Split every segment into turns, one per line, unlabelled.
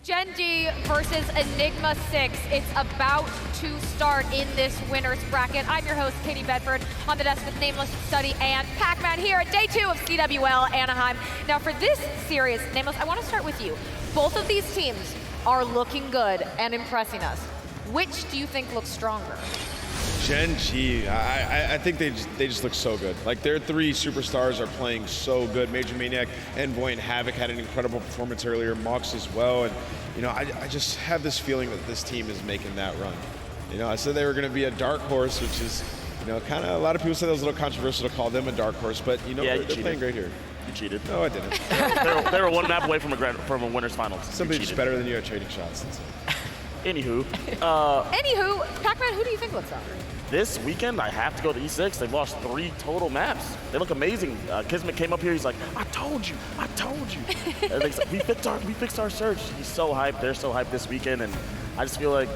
Gen.G versus Enigma6. It's about to start in this winner's bracket. I'm your host, Katie Bedford, on the desk with Nameless Study and Pac-Man here at day 2 of CWL Anaheim. Now for this series, Nameless, I want to start with you. Both of these teams are looking good and impressing us. Which do you think looks stronger?
Gen.G, I think they just look so good. Like, their three superstars are playing so good. Major Maniac, Envoy, and Havoc had an incredible performance earlier. Mox as well. And, you know, I just have this feeling that this team is making that run. You know, I said they were going to be a dark horse, which is, you know, kind of a lot of people said it was a little controversial to call them a dark horse, but, you know,
yeah,
they're playing great here.
You cheated.
No, I didn't.
they were one map away from a winners finals.
Somebody just better than you at trading shots.
Anywho.
Pac-Man, who do you think looks stronger?
This weekend, I have to go to E6. They've lost 3 total maps. They look amazing. Kismet came up here. He's like, I told you. And like, we fixed our surge. He's so hyped. They're so hyped this weekend. And I just feel like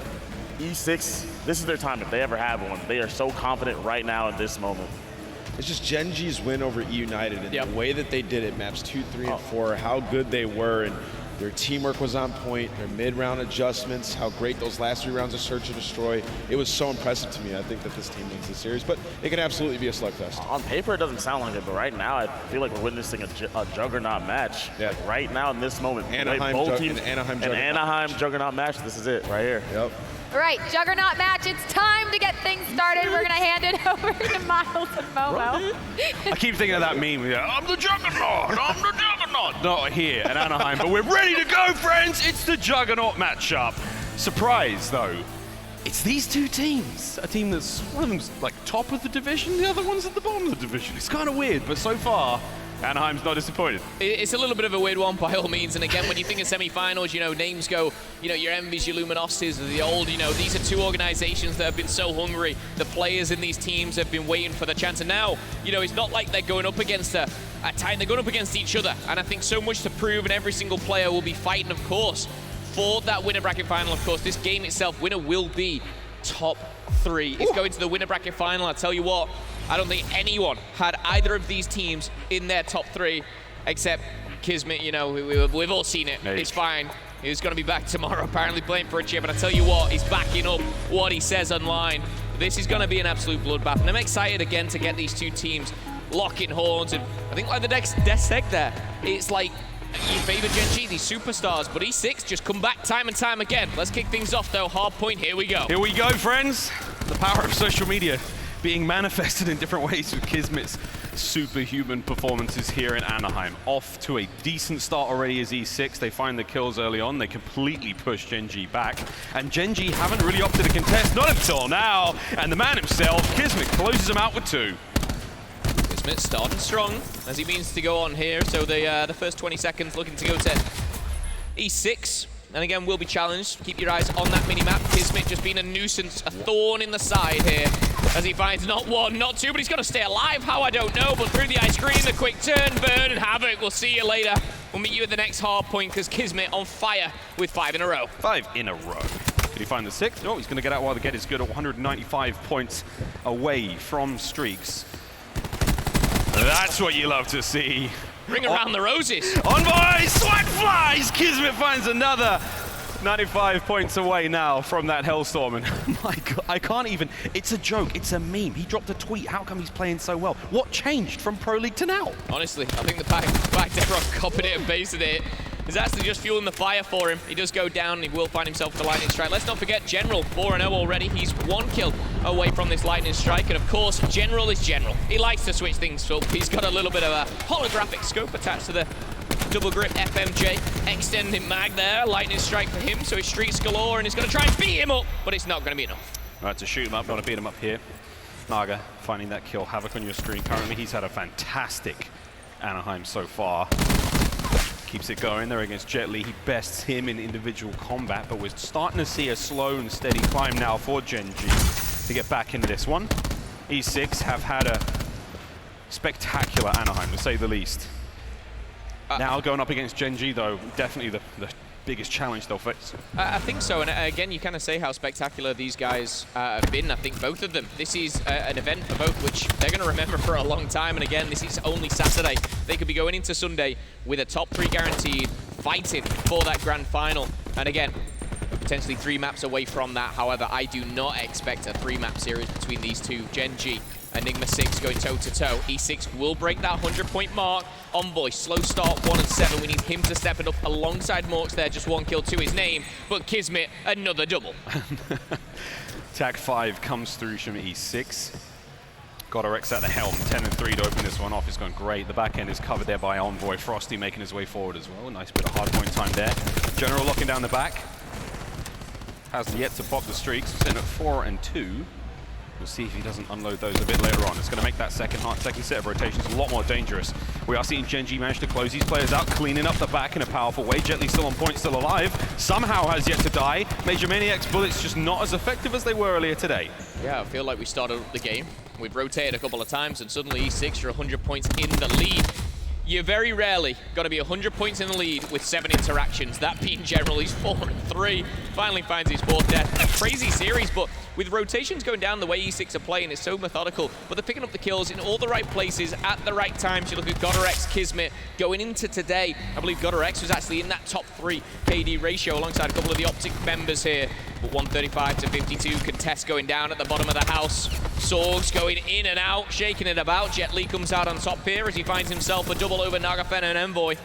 E6, this is their time if they ever have one. They are so confident right now in this moment.
It's just Gen.G's win over E United and the way that they did it, maps 2, 3, and 4, how good they were. And their teamwork was on point, their mid-round adjustments, how great those last 3 rounds of Search and Destroy. It was so impressive to me. I think that this team wins this series, but it can absolutely be a slugfest.
On paper, it doesn't sound like it, but right now, I feel like we're witnessing a juggernaut match. Yeah. Like right now, in this moment, Anaheim juggernaut match. This is it right here.
Yep.
All right, juggernaut match. It's time to get things started. We're gonna hand it over to Miles and Momo.
I keep thinking of that meme. I'm the juggernaut. I'm the juggernaut. Not here in Anaheim, but we're ready to go, friends. It's the juggernaut matchup. Surprise, though. It's these two teams. A team that's, one of them's like top of the division, the other one's at the bottom of the division. It's kind of weird, but so far, Anaheim's not disappointed.
It's a little bit of a weird one by all means, and again, when you think of semifinals, you know, names go, you know, your Envys, your Luminosities, the old, you know, these are 2 organizations that have been so hungry. The players in these teams have been waiting for the chance, and now, you know, it's not like they're going up against a time, they're going up against each other, and I think so much to prove, and every single player will be fighting, of course, for that winner bracket final. Of course, this game itself, winner will be top 3. It's going to the winner bracket final. I tell you what, I don't think anyone had either of these teams in their top 3 except Kismet. You know, we've all seen it. Hey. It's fine. He's going to be back tomorrow, apparently playing for a chip. And I tell you what, he's backing up what he says online. This is going to be an absolute bloodbath. And I'm excited again to get these 2 teams locking horns. And I think like the next deck there, it's like you favor Gen.G, these superstars, but E6 just come back time and time again. Let's kick things off though. Hardpoint, here we go.
Here we go, friends. The power of social media being manifested in different ways with Kismet's superhuman performances here in Anaheim. Off to a decent start already as E6. They find the kills early on. They completely push Gen.G back. And Gen.G haven't really opted to contest, not until now. And the man himself, Kismet, closes him out with 2.
Kismet starting strong as he means to go on here. So the first 20 seconds looking to go to E6. And again, will be challenged. Keep your eyes on that mini-map. Kismet just being a nuisance, a thorn in the side here. As he finds not 1, not 2, but he's going to stay alive. How, I don't know. But through the ice screen, the quick turn, burn, and Havoc. We'll see you later. We'll meet you at the next Hardpoint, because Kismet on fire with 5 in a row.
5 in a row. Can he find the 6th? No, he's going to get out while the get is good at 195 points away from streaks. That's what you love to see.
Bring around the roses.
Envoy, swag flies! Kismet finds another 95 points away now from that Hellstorm. And my God, I can't even, it's a joke, it's a meme. He dropped a tweet, how come he's playing so well? What changed from Pro League to now?
Honestly, I think the back Deborah copied it and pasted it. It's actually just fueling the fire for him. He does go down and he will find himself the lightning strike. Let's not forget General, 4-0 already. He's 1 kill away from this lightning strike. And of course, General is General. He likes to switch things up. He's got a little bit of a holographic scope attached to the double grip FMJ. Extending mag there, lightning strike for him. So he's streaks galore and he's going to try and beat him up, but it's not going to be enough.
Right, to shoot him up, not to beat him up here. Naga finding that kill. Havoc on your screen currently. He's had a fantastic Anaheim so far. Keeps it going there against Jet Li. He bests him in individual combat, but we're starting to see a slow and steady climb now for Gen.G to get back into this one. E6 have had a spectacular Anaheim, to say the least. Now going up against Gen.G, though, definitely the biggest challenge they'll face.
I think so, and again, you kind of say how spectacular these guys have been. I think both of them. This is an event for both, which they're going to remember for a long time. And again, this is only Saturday. They could be going into Sunday with a top 3 guaranteed, fighting for that grand final. And again, we're potentially 3 maps away from that. However, I do not expect a 3-map series between these two. Gen.G, Enigma6 going toe-to-toe. E6 will break that 100-point mark. Envoy, slow start, 1 and 7. We need him to step it up alongside Morks there. Just 1 kill to his name. But Kismet, another double.
Tag 5 comes through from E6. GodRx at the helm, 10 and 3 to open this one off. It's gone great. The back end is covered there by Envoy. Frosty making his way forward as well. Nice bit of hardpoint time there. General locking down the back. Has yet to pop the streaks. Sitting at 4 and 2. We'll see if he doesn't unload those a bit later on. It's going to make that second set of rotations a lot more dangerous. We are seeing Gen.G manage to close these players out, cleaning up the back in a powerful way. Jet Li still on point, still alive. Somehow has yet to die. Major Maniac's bullets just not as effective as they were earlier today.
Yeah, I feel like we started up the game. We've rotated a couple of times, and suddenly E6 are 100 points in the lead. You're very rarely going to be 100 points in the lead with 7 interactions. That being General, he's 4 and 3. Finally finds his 4th death. A crazy series, but with rotations going down the way E6 are playing, it's so methodical. But they're picking up the kills in all the right places at the right times. You look at GodRx, Kismet. Going into today, I believe GodRx was actually in that top 3 KD ratio alongside a couple of the Optic members here. But 135 to 52, contest going down at the bottom of the house. Sorgs going in and out, shaking it about. Jet Li comes out on top here as he finds himself a double over Nagafen and Envoy.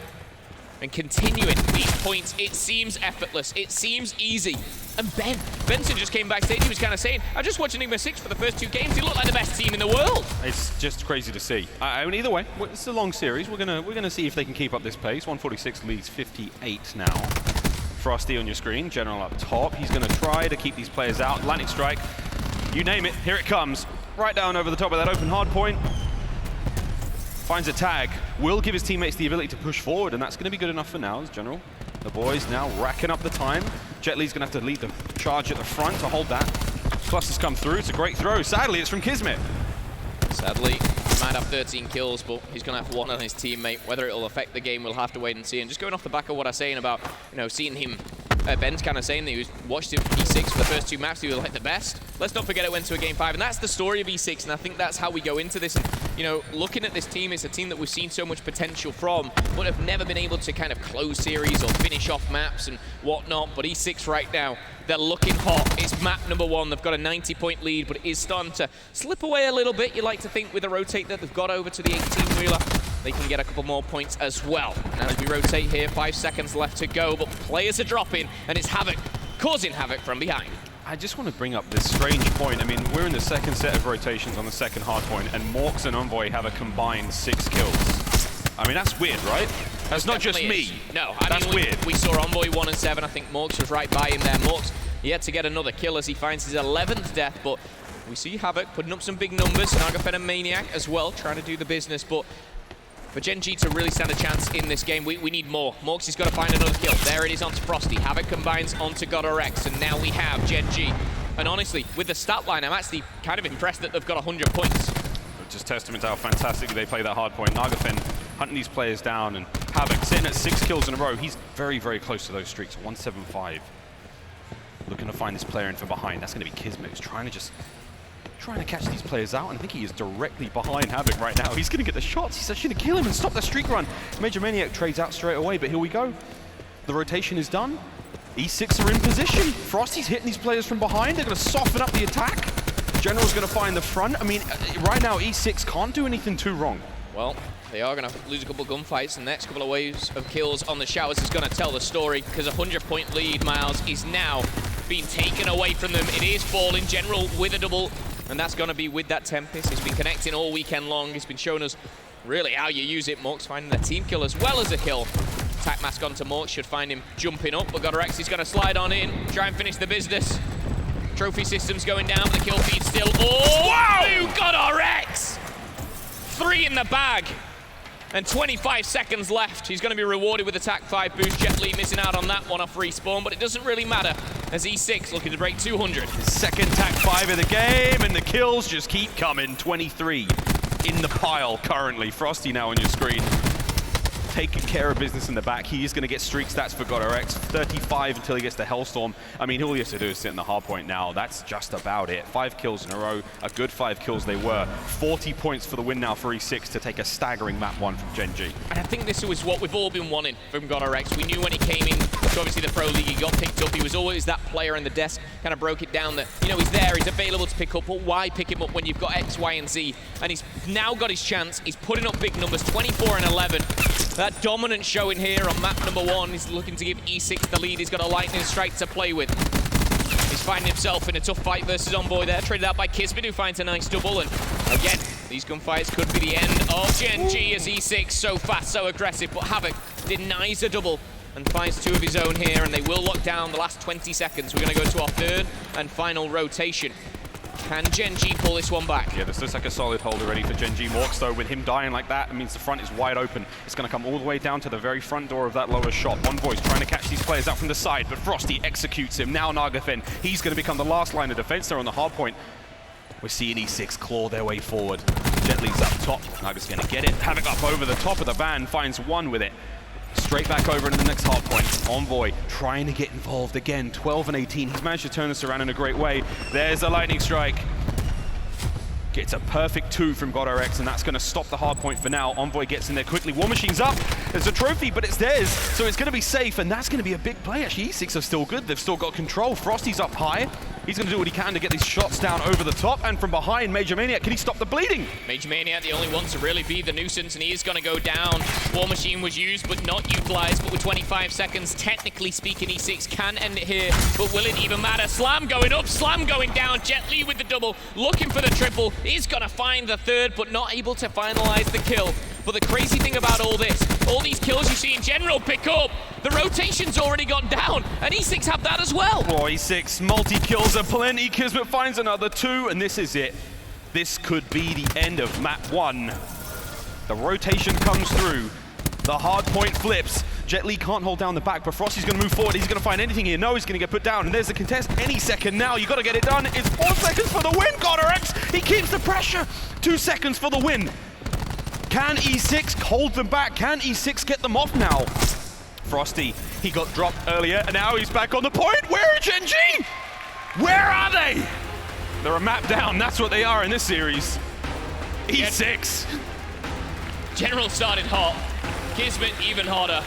And continuing these points, it seems effortless, it seems easy. And Benson just came backstage, he was kind of saying, I just watched Enigma6 for the first 2 games, he looked like the best team in the world.
It's just crazy to see. I mean, either way, it's a long series. We're gonna see if they can keep up this pace. 146 leads 58 now. Frosty on your screen, General up top. He's gonna try to keep these players out. Lightning strike, you name it, here it comes. Right down over the top of that open hard point. Finds a tag, will give his teammates the ability to push forward, and that's going to be good enough for now as General. The boys now racking up the time. Jet Li's going to have to lead the charge at the front to hold that. Clusters come through, it's a great throw. Sadly, it's from Kismet.
Sadly, he might have 13 kills, but he's going to have 1 on his teammate. Whether it'll affect the game, we'll have to wait and see. And just going off the back of what I was saying about, you know, seeing him, Ben's kind of saying that he watched him E6 for the first 2 maps, he was like the best. Let's not forget it went to a game 5, and that's the story of E6, and I think that's how we go into this. And, you know, looking at this team, it's a team that we've seen so much potential from, but have never been able to kind of close series or finish off maps and whatnot. But E6 right now, they're looking hot. It's map number 1. They've got a 90-point lead, but it is starting to slip away a little bit. You like to think with the rotate that they've got over to the 18-wheeler, they can get a couple more points as well. Now as we rotate here, 5 seconds left to go, but players are dropping, and it's Havoc causing havoc from behind.
I just want to bring up this strange point. I mean, we're in the second set of rotations on the second hard point, and Morks and Envoy have a combined 6 kills. I mean, that's weird, right? That's not just me.
No,
that's weird.
We saw Envoy 1 and 7. I think Morks was right by him there. Morks yet to get another kill as he finds his 11th death, but we see Havoc putting up some big numbers. Nagafen and Maniac as well, trying to do the business, but for Gen.G to really stand a chance in this game, we need more. Morks has got to find another kill. There it is onto Frosty. Havoc combines onto GodRx, and now we have Gen.G. And honestly, with the stat line, I'm actually kind of impressed that they've got 100 points.
Just testament to how fantastically they play that hard point. Nagafen hunting these players down, and Havoc sitting at 6 kills in a row. He's very, very close to those streaks. 175. Looking to find this player in from behind. That's going to be Kismet, who's trying to catch these players out, and I think he is directly behind Havoc right now. He's going to get the shots. He's actually going to kill him and stop the streak run. Major Maniac trades out straight away, but here we go. The rotation is done. E6 are in position. Frosty's hitting these players from behind. They're going to soften up the attack. General's going to find the front. I mean, right now, E6 can't do anything too wrong.
Well, they are going to lose a couple of gunfights, and the next couple of waves of kills on the showers is going to tell the story, because a 100-point lead, Miles, is now being taken away from them. It is falling. General with a double, and that's going to be with that Tempest. It's been connecting all weekend long. It's been showing us really how you use it. Morks finding the team kill as well as a kill. Attack mask onto Morks should find him jumping up, but GodRx is going to slide on in, try and finish the business. Trophy system's going down, but the kill feed still. Oh, wow! GodRx! 3 in the bag, and 25 seconds left. He's going to be rewarded with attack 5 boost. Jet Li missing out on that one off respawn, but it doesn't really matter as E6 looking to break 200.
Second attack 5 of the game, and the kills just keep coming. 23 in the pile currently. Frosty now on your screen. taking care of business in the back. He is going to get streak stats for GodRx, 35 until he gets the Hellstorm. I mean, all he has to do is sit in the hardpoint now. That's just about it. 5 kills in a row, a good 5 kills they were. 40 points for the win now for E6 to take a staggering map 1 from Gen.G.
And I think this was what we've all been wanting from GodRx. We knew when he came in to obviously the Pro League, he got picked up. He was always that player in the desk, kind of broke it down that, you know, he's there, he's available to pick up, but why pick him up when you've got X, Y, and Z? And he's now got his chance. He's putting up big numbers, 24 and 11. That dominant showing here on map number 1. He's looking to give E6 the lead. He's got a lightning strike to play with. He's finding himself in a tough fight versus Envoy there, traded out by Kismet, who finds a nice double. And again, these gunfires could be the end of Gen.G as E6, so fast, so aggressive, but Havoc denies a double and finds 2 of his own here, and they will lock down the last 20 seconds. We're going to go to our 3rd and final rotation. Can Gen.G pull this one back?
Yeah, this looks like a solid hold already for Gen.G. Morks, though. With him dying like that, it means the front is wide open. It's going to come all the way down to the very front door of that lower shop. Envoy's trying to catch these players out from the side, but Frosty executes him. Now Nagafen, he's going to become the last line of defense there on the hard point. We're seeing E6 claw their way forward. Jetli's up top. Naga's going to get it. Havoc up over the top of the van, finds 1 with it. Straight back over into the next hard point. Envoy trying to get involved again. 12 and 18. He's managed to turn this around in a great way. There's a lightning strike. Gets a perfect 2 from GodRx, and that's going to stop the hard point for now. Envoy gets in there quickly. War Machine's up. There's a trophy, but it's theirs, so it's going to be safe, and that's going to be a big play. Actually, E6 are still good. They've still got control. Frosty's up high. He's going to do what he can to get these shots down over the top, and from behind, Major Maniac, can he stop the bleeding?
Major Maniac, the only one to really be the nuisance, and he is going to go down. War Machine was used, but not utilized, but with 25 seconds, technically speaking, E6 can end it here, but will it even matter? Slam going up, Slam going down, Jet Li with the double, looking for the triple. He's going to find the 3rd, but not able to finalize the kill. But the crazy thing about all this, all these kills you see in general pick up, the rotation's already gone down, and E6 have that as well.
Oh, E6 multi-kills are plenty. Kismet finds another 2, and this is it. This could be the end of map 1. The rotation comes through. The hard point flips. Jet Li can't hold down the back, but Frosty's going to move forward. He's going to find anything here. No, he's going to get put down, and there's the contest any second now. You got to get it done. It's 4 seconds for the win, GodRx. He keeps the pressure. 2 seconds for the win. Can E6 hold them back? Can E6 get them off now? Frosty, he got dropped earlier, and now he's back on the point. Where are Gen.G? Where are they? They're a map down. That's what they are in this series. E6.
General started hot. Kismet even hotter.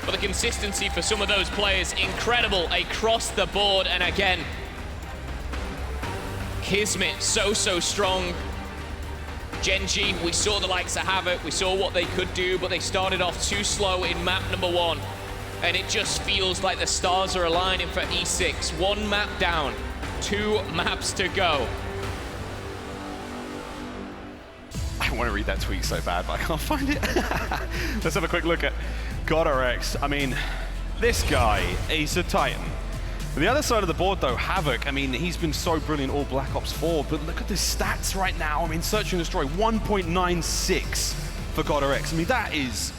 But the consistency for some of those players, incredible across the board. And again, Kismet so strong. Gen.G, we saw the likes of Havoc, we saw what they could do, but they started off too slow in map number 1. And it just feels like the stars are aligning for E6. 1 map down, 2 maps to go.
I want to read that tweet so bad, but I can't find it. Let's have a quick look at GodRx. I mean, this guy, he's a titan. The other side of the board, though, Havoc, I mean, he's been so brilliant all Black Ops 4, but look at the stats right now. I mean, Search and Destroy, 1.96 for GodRx. I mean, that is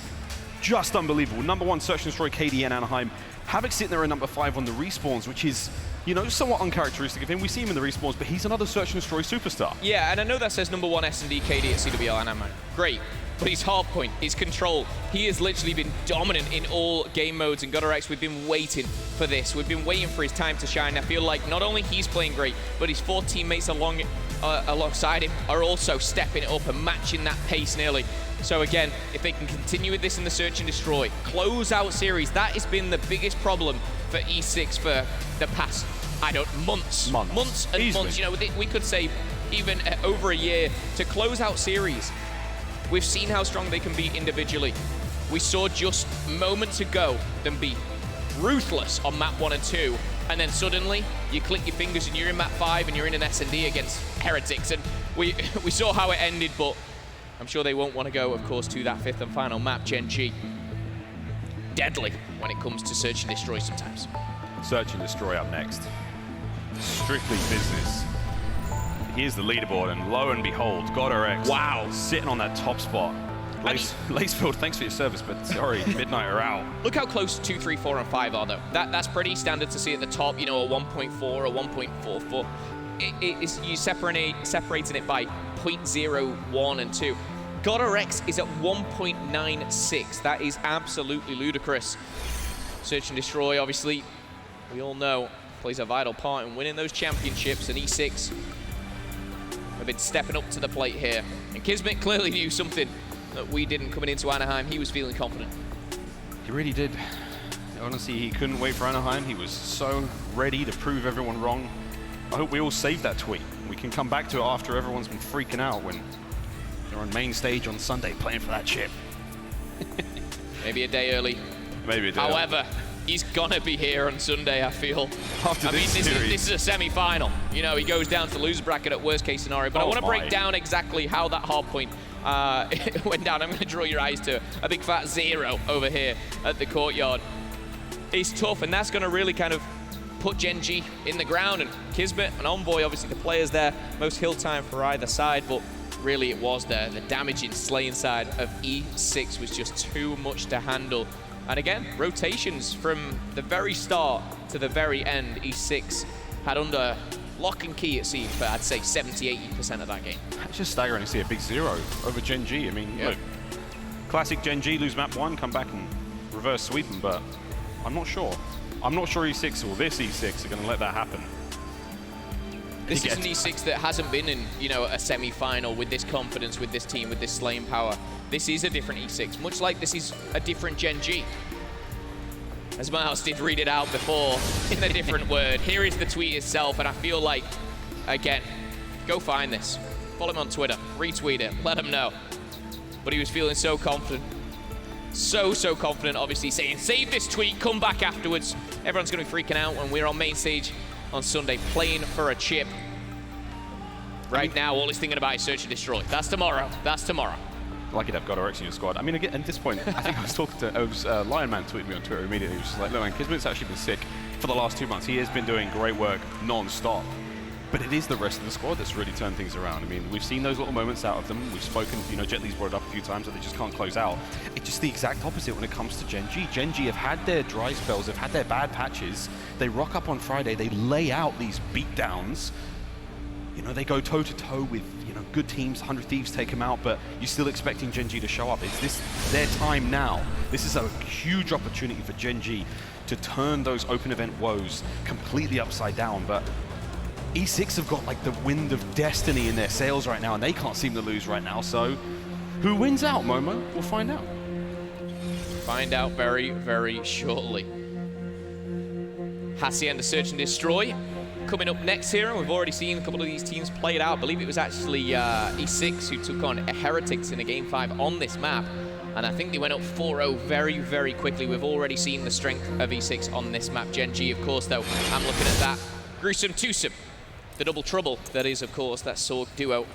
just unbelievable. Number 1 Search and Destroy KD in Anaheim. Havoc sitting there at number 5 on the respawns, which is, you know, somewhat uncharacteristic of him. We see him in the respawns, but he's another Search and Destroy superstar.
Yeah, and I know that says number 1 S&D KD at CWL Anaheim. Great. But his hardpoint, his control, he has literally been dominant in all game modes. And GodRx, we've been waiting for this. We've been waiting for his time to shine. I feel like not only he's playing great, but his 4 teammates alongside him are also stepping it up and matching that pace nearly. So again, if they can continue with this in the Search and Destroy, close out series, that has been the biggest problem for E6 for the past, months and
Easily.
months. You know, we could say even over a year to close out series. We've seen how strong they can be individually. We saw just moments ago them be ruthless on map 1 and 2, and then suddenly you click your fingers and you're in map 5 and you're in an S&D against Heretics, and we saw how it ended, but I'm sure they won't want to go, of course, to that 5th and final map. Gen.G, deadly when it comes to Search and Destroy sometimes.
Search and Destroy up next. Strictly business. Here's the leaderboard, and lo and behold, GodRx.
Wow.
Sitting on that top spot. Lacefield, thanks for your service, but sorry, Midnight are out.
Look how close 2, 3, 4, and 5 are, though. That's pretty standard to see at the top, you know, a 1.4 or 1.44. You separating it by 0.01 and 2. GodRx is at 1.96. That is absolutely ludicrous. Search and Destroy, obviously, we all know, plays a vital part in winning those championships, and E6 have been stepping up to the plate here. And Kismet clearly knew something that we didn't coming into Anaheim. He was feeling confident.
He really did. Honestly, he couldn't wait for Anaheim. He was so ready to prove everyone wrong. I hope we all saved that tweet. We can come back to it after everyone's been freaking out when they're on main stage on Sunday playing for that chip.
Maybe a day early.
Maybe a day
However, he's gonna be here on Sunday, I feel.
After this
this
series.
is a semi-final. You know, he goes down to the loser bracket at worst case scenario. But I want to break down exactly how that Hardpoint went down. I'm going to draw your eyes to a big fat 0 over here at the courtyard. It's tough, and that's going to really kind of put Gen.G in the ground. And Kismet and Envoy, obviously the players there, most hill time for either side, but really it was the damaging slaying side of E6 was just too much to handle. And again, rotations from the very start to the very end, E6 had under lock and key, it seemed, but I'd say 70–80% of that game.
It's just staggering to see a big 0 over Gen.G. I mean, look, classic Gen.G, lose map 1, come back and reverse sweep them, but I'm not sure. I'm not sure E6 or this E6 are going to let that happen.
This is an E6 that hasn't been in, you know, a semi-final with this confidence, with this team, with this slaying power. This is a different E6, much like this is a different Gen.G. As Miles did read it out before in a different word. Here is the tweet itself, and I feel like, again, go find this. Follow him on Twitter, retweet it, let him know. But he was feeling so confident. So confident, obviously, saying, save this tweet, come back afterwards. Everyone's going to be freaking out when we're on main stage on Sunday playing for a chip. Right now, all he's thinking about is search and destroy. That's tomorrow. That's tomorrow.
Like you'd have GodRx in your squad. I mean, again, at this point, I think I was talking to, Lion Man tweeted me on Twitter immediately. He was just like, look, man, Kismet's actually been sick for the last 2 months. He has been doing great work non-stop. But it is the rest of the squad that's really turned things around. I mean, we've seen those little moments out of them. We've spoken, you know, Jet Li's brought it up a few times that they just can't close out. It's just the exact opposite when it comes to Gen.G. Gen.G have had their dry spells, have had their bad patches. They rock up on Friday, they lay out these beatdowns. You know, they go toe-to-toe with, you know, good teams, 100 Thieves take them out, but you're still expecting Gen.G to show up. Is this their time now? This is a huge opportunity for Gen.G to turn those open event woes completely upside down, but E6 have got like the wind of destiny in their sails right now, and they can't seem to lose right now, so who wins out, Momo? We'll find out.
Find out very, very shortly. Hacienda Search and Destroy coming up next here, and we've already seen a couple of these teams played out. I believe it was actually E6 who took on Heretics in a Game 5 on this map, and I think they went up 4-0 very, very quickly. We've already seen the strength of E6 on this map. Gen.G, of course, though, I'm looking at that gruesome twosome. The double trouble, that is, of course, that Sorg duo.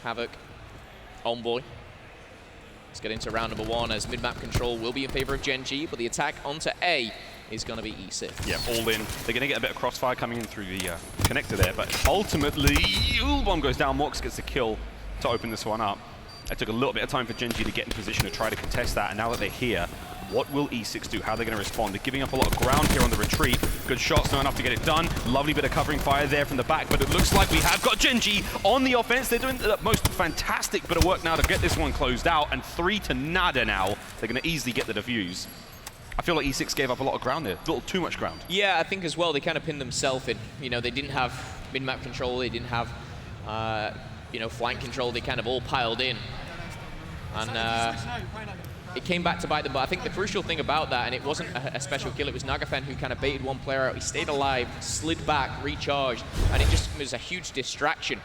Havoc, Envoy. Let's get into round number 1 as mid-map control will be in favor of Gen.G, but the attack onto A is going to be E6.
Yeah, all in. They're going to get a bit of crossfire coming in through the connector there, but ultimately, bomb goes down. Mox gets the kill to open this one up. It took a little bit of time for Gen.G to get in position to try to contest that, and now that they're here, what will E6 do? How are they going to respond? They're giving up a lot of ground here on the retreat. Good shots, not enough to get it done. Lovely bit of covering fire there from the back, but it looks like we have got Gen.G on the offense. They're doing the most fantastic bit of work now to get this one closed out, and 3-0 now. They're going to easily get the defuse. I feel like E6 gave up a lot of ground there, a little too much ground.
Yeah, I think as well, they kind of pinned themselves in. You know, they didn't have mid-map control, they didn't have, you know, flank control. They kind of all piled in. And it came back to bite them, but I think the crucial thing about that, and it wasn't a special kill, it was Nagafen who kind of baited one player out. He stayed alive, slid back, recharged, and it just was a huge distraction.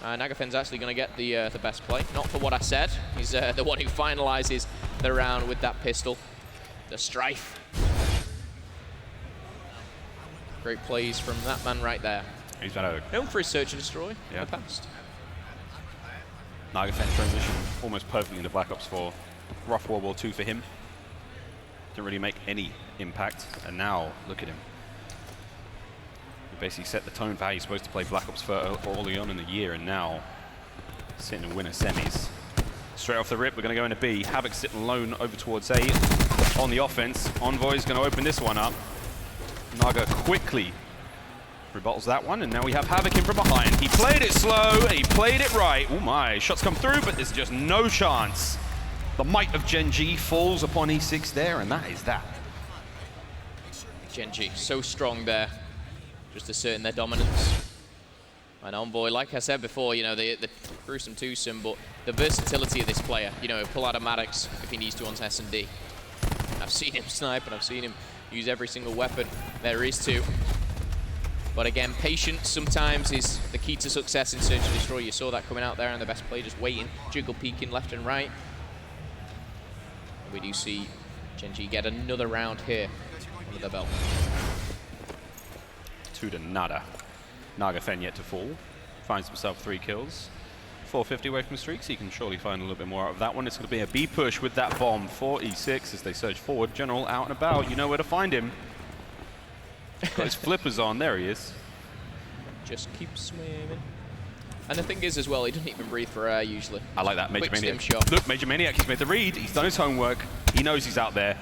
Nagafen's actually going to get the best play. Not for what I said. He's the one who finalizes the round with that pistol. The Strife. Great plays from that man right there.
He's been
known for his search and destroy in the past.
Nagafen transition almost perfectly into Black Ops 4. Rough World War II for him. Didn't really make any impact, and now look at him. He basically set the tone for how he's supposed to play Black Ops 4 early on in the year, and now sitting in winner semis. Straight off the rip, we're going to go into B. Havoc sitting alone over towards A on the offense. Envoy's going to open this one up. Naga quickly Rebuttals that one, and now we have Havoc in from behind. He played it slow, and he played it right. Oh my, shots come through, but there's just no chance. The might of Gen.G falls upon E6 there, and that is that.
Genji, so strong there, just asserting their dominance. And Envoy, like I said before, you know, the gruesome twosome, but the versatility of this player, you know, pull out a Maddox if he needs to on S&D. I've seen him snipe, and I've seen him use every single weapon there is to. But again, patience sometimes is the key to success in Search and Destroy. You saw that coming out there, and the best player just waiting, jiggle peeking left and right. We do see Gen.G get another round here under the belt.
2-0. Nagafen yet to fall. Finds himself 3 kills. 450 away from streaks. He can surely find a little bit more out of that one. It's going to be a B push with that bomb for E6 as they surge forward. General out and about. You know where to find him. Got his flippers on. There he is.
Just keep swimming. And the thing is as well, he doesn't even breathe for air usually.
I like that. Major
Quick
Maniac.
stim shot.
Look, Major Maniac, he's made the read. He's done his homework. He knows he's out there.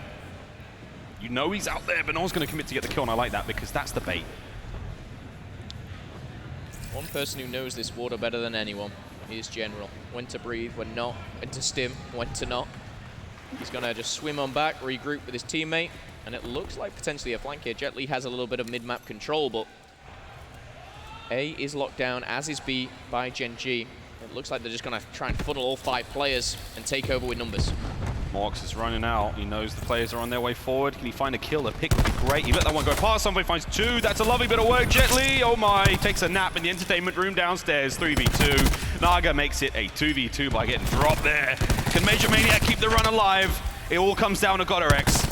You know he's out there, but no one's going to commit to get the kill, and I like that because that's the bait.
One person who knows this water better than anyone is General. When to breathe, when not. When to stim, when to not. He's going to just swim on back, regroup with his teammate, and it looks like potentially a flank here. Jet Li has a little bit of mid-map control, but A is locked down, as is B by Gen.G. It looks like they're just going to try and funnel all 5 players and take over with numbers.
Morx is running out. He knows the players are on their way forward. Can he find a kill? A pick would be great. He let that one go past. Somebody finds 2. That's a lovely bit of work. Jet Li, oh my, takes a nap in the entertainment room downstairs. 3v2. Naga makes it a 2v2 by getting dropped there. Can Major Maniac keep the run alive? It all comes down to GodderX.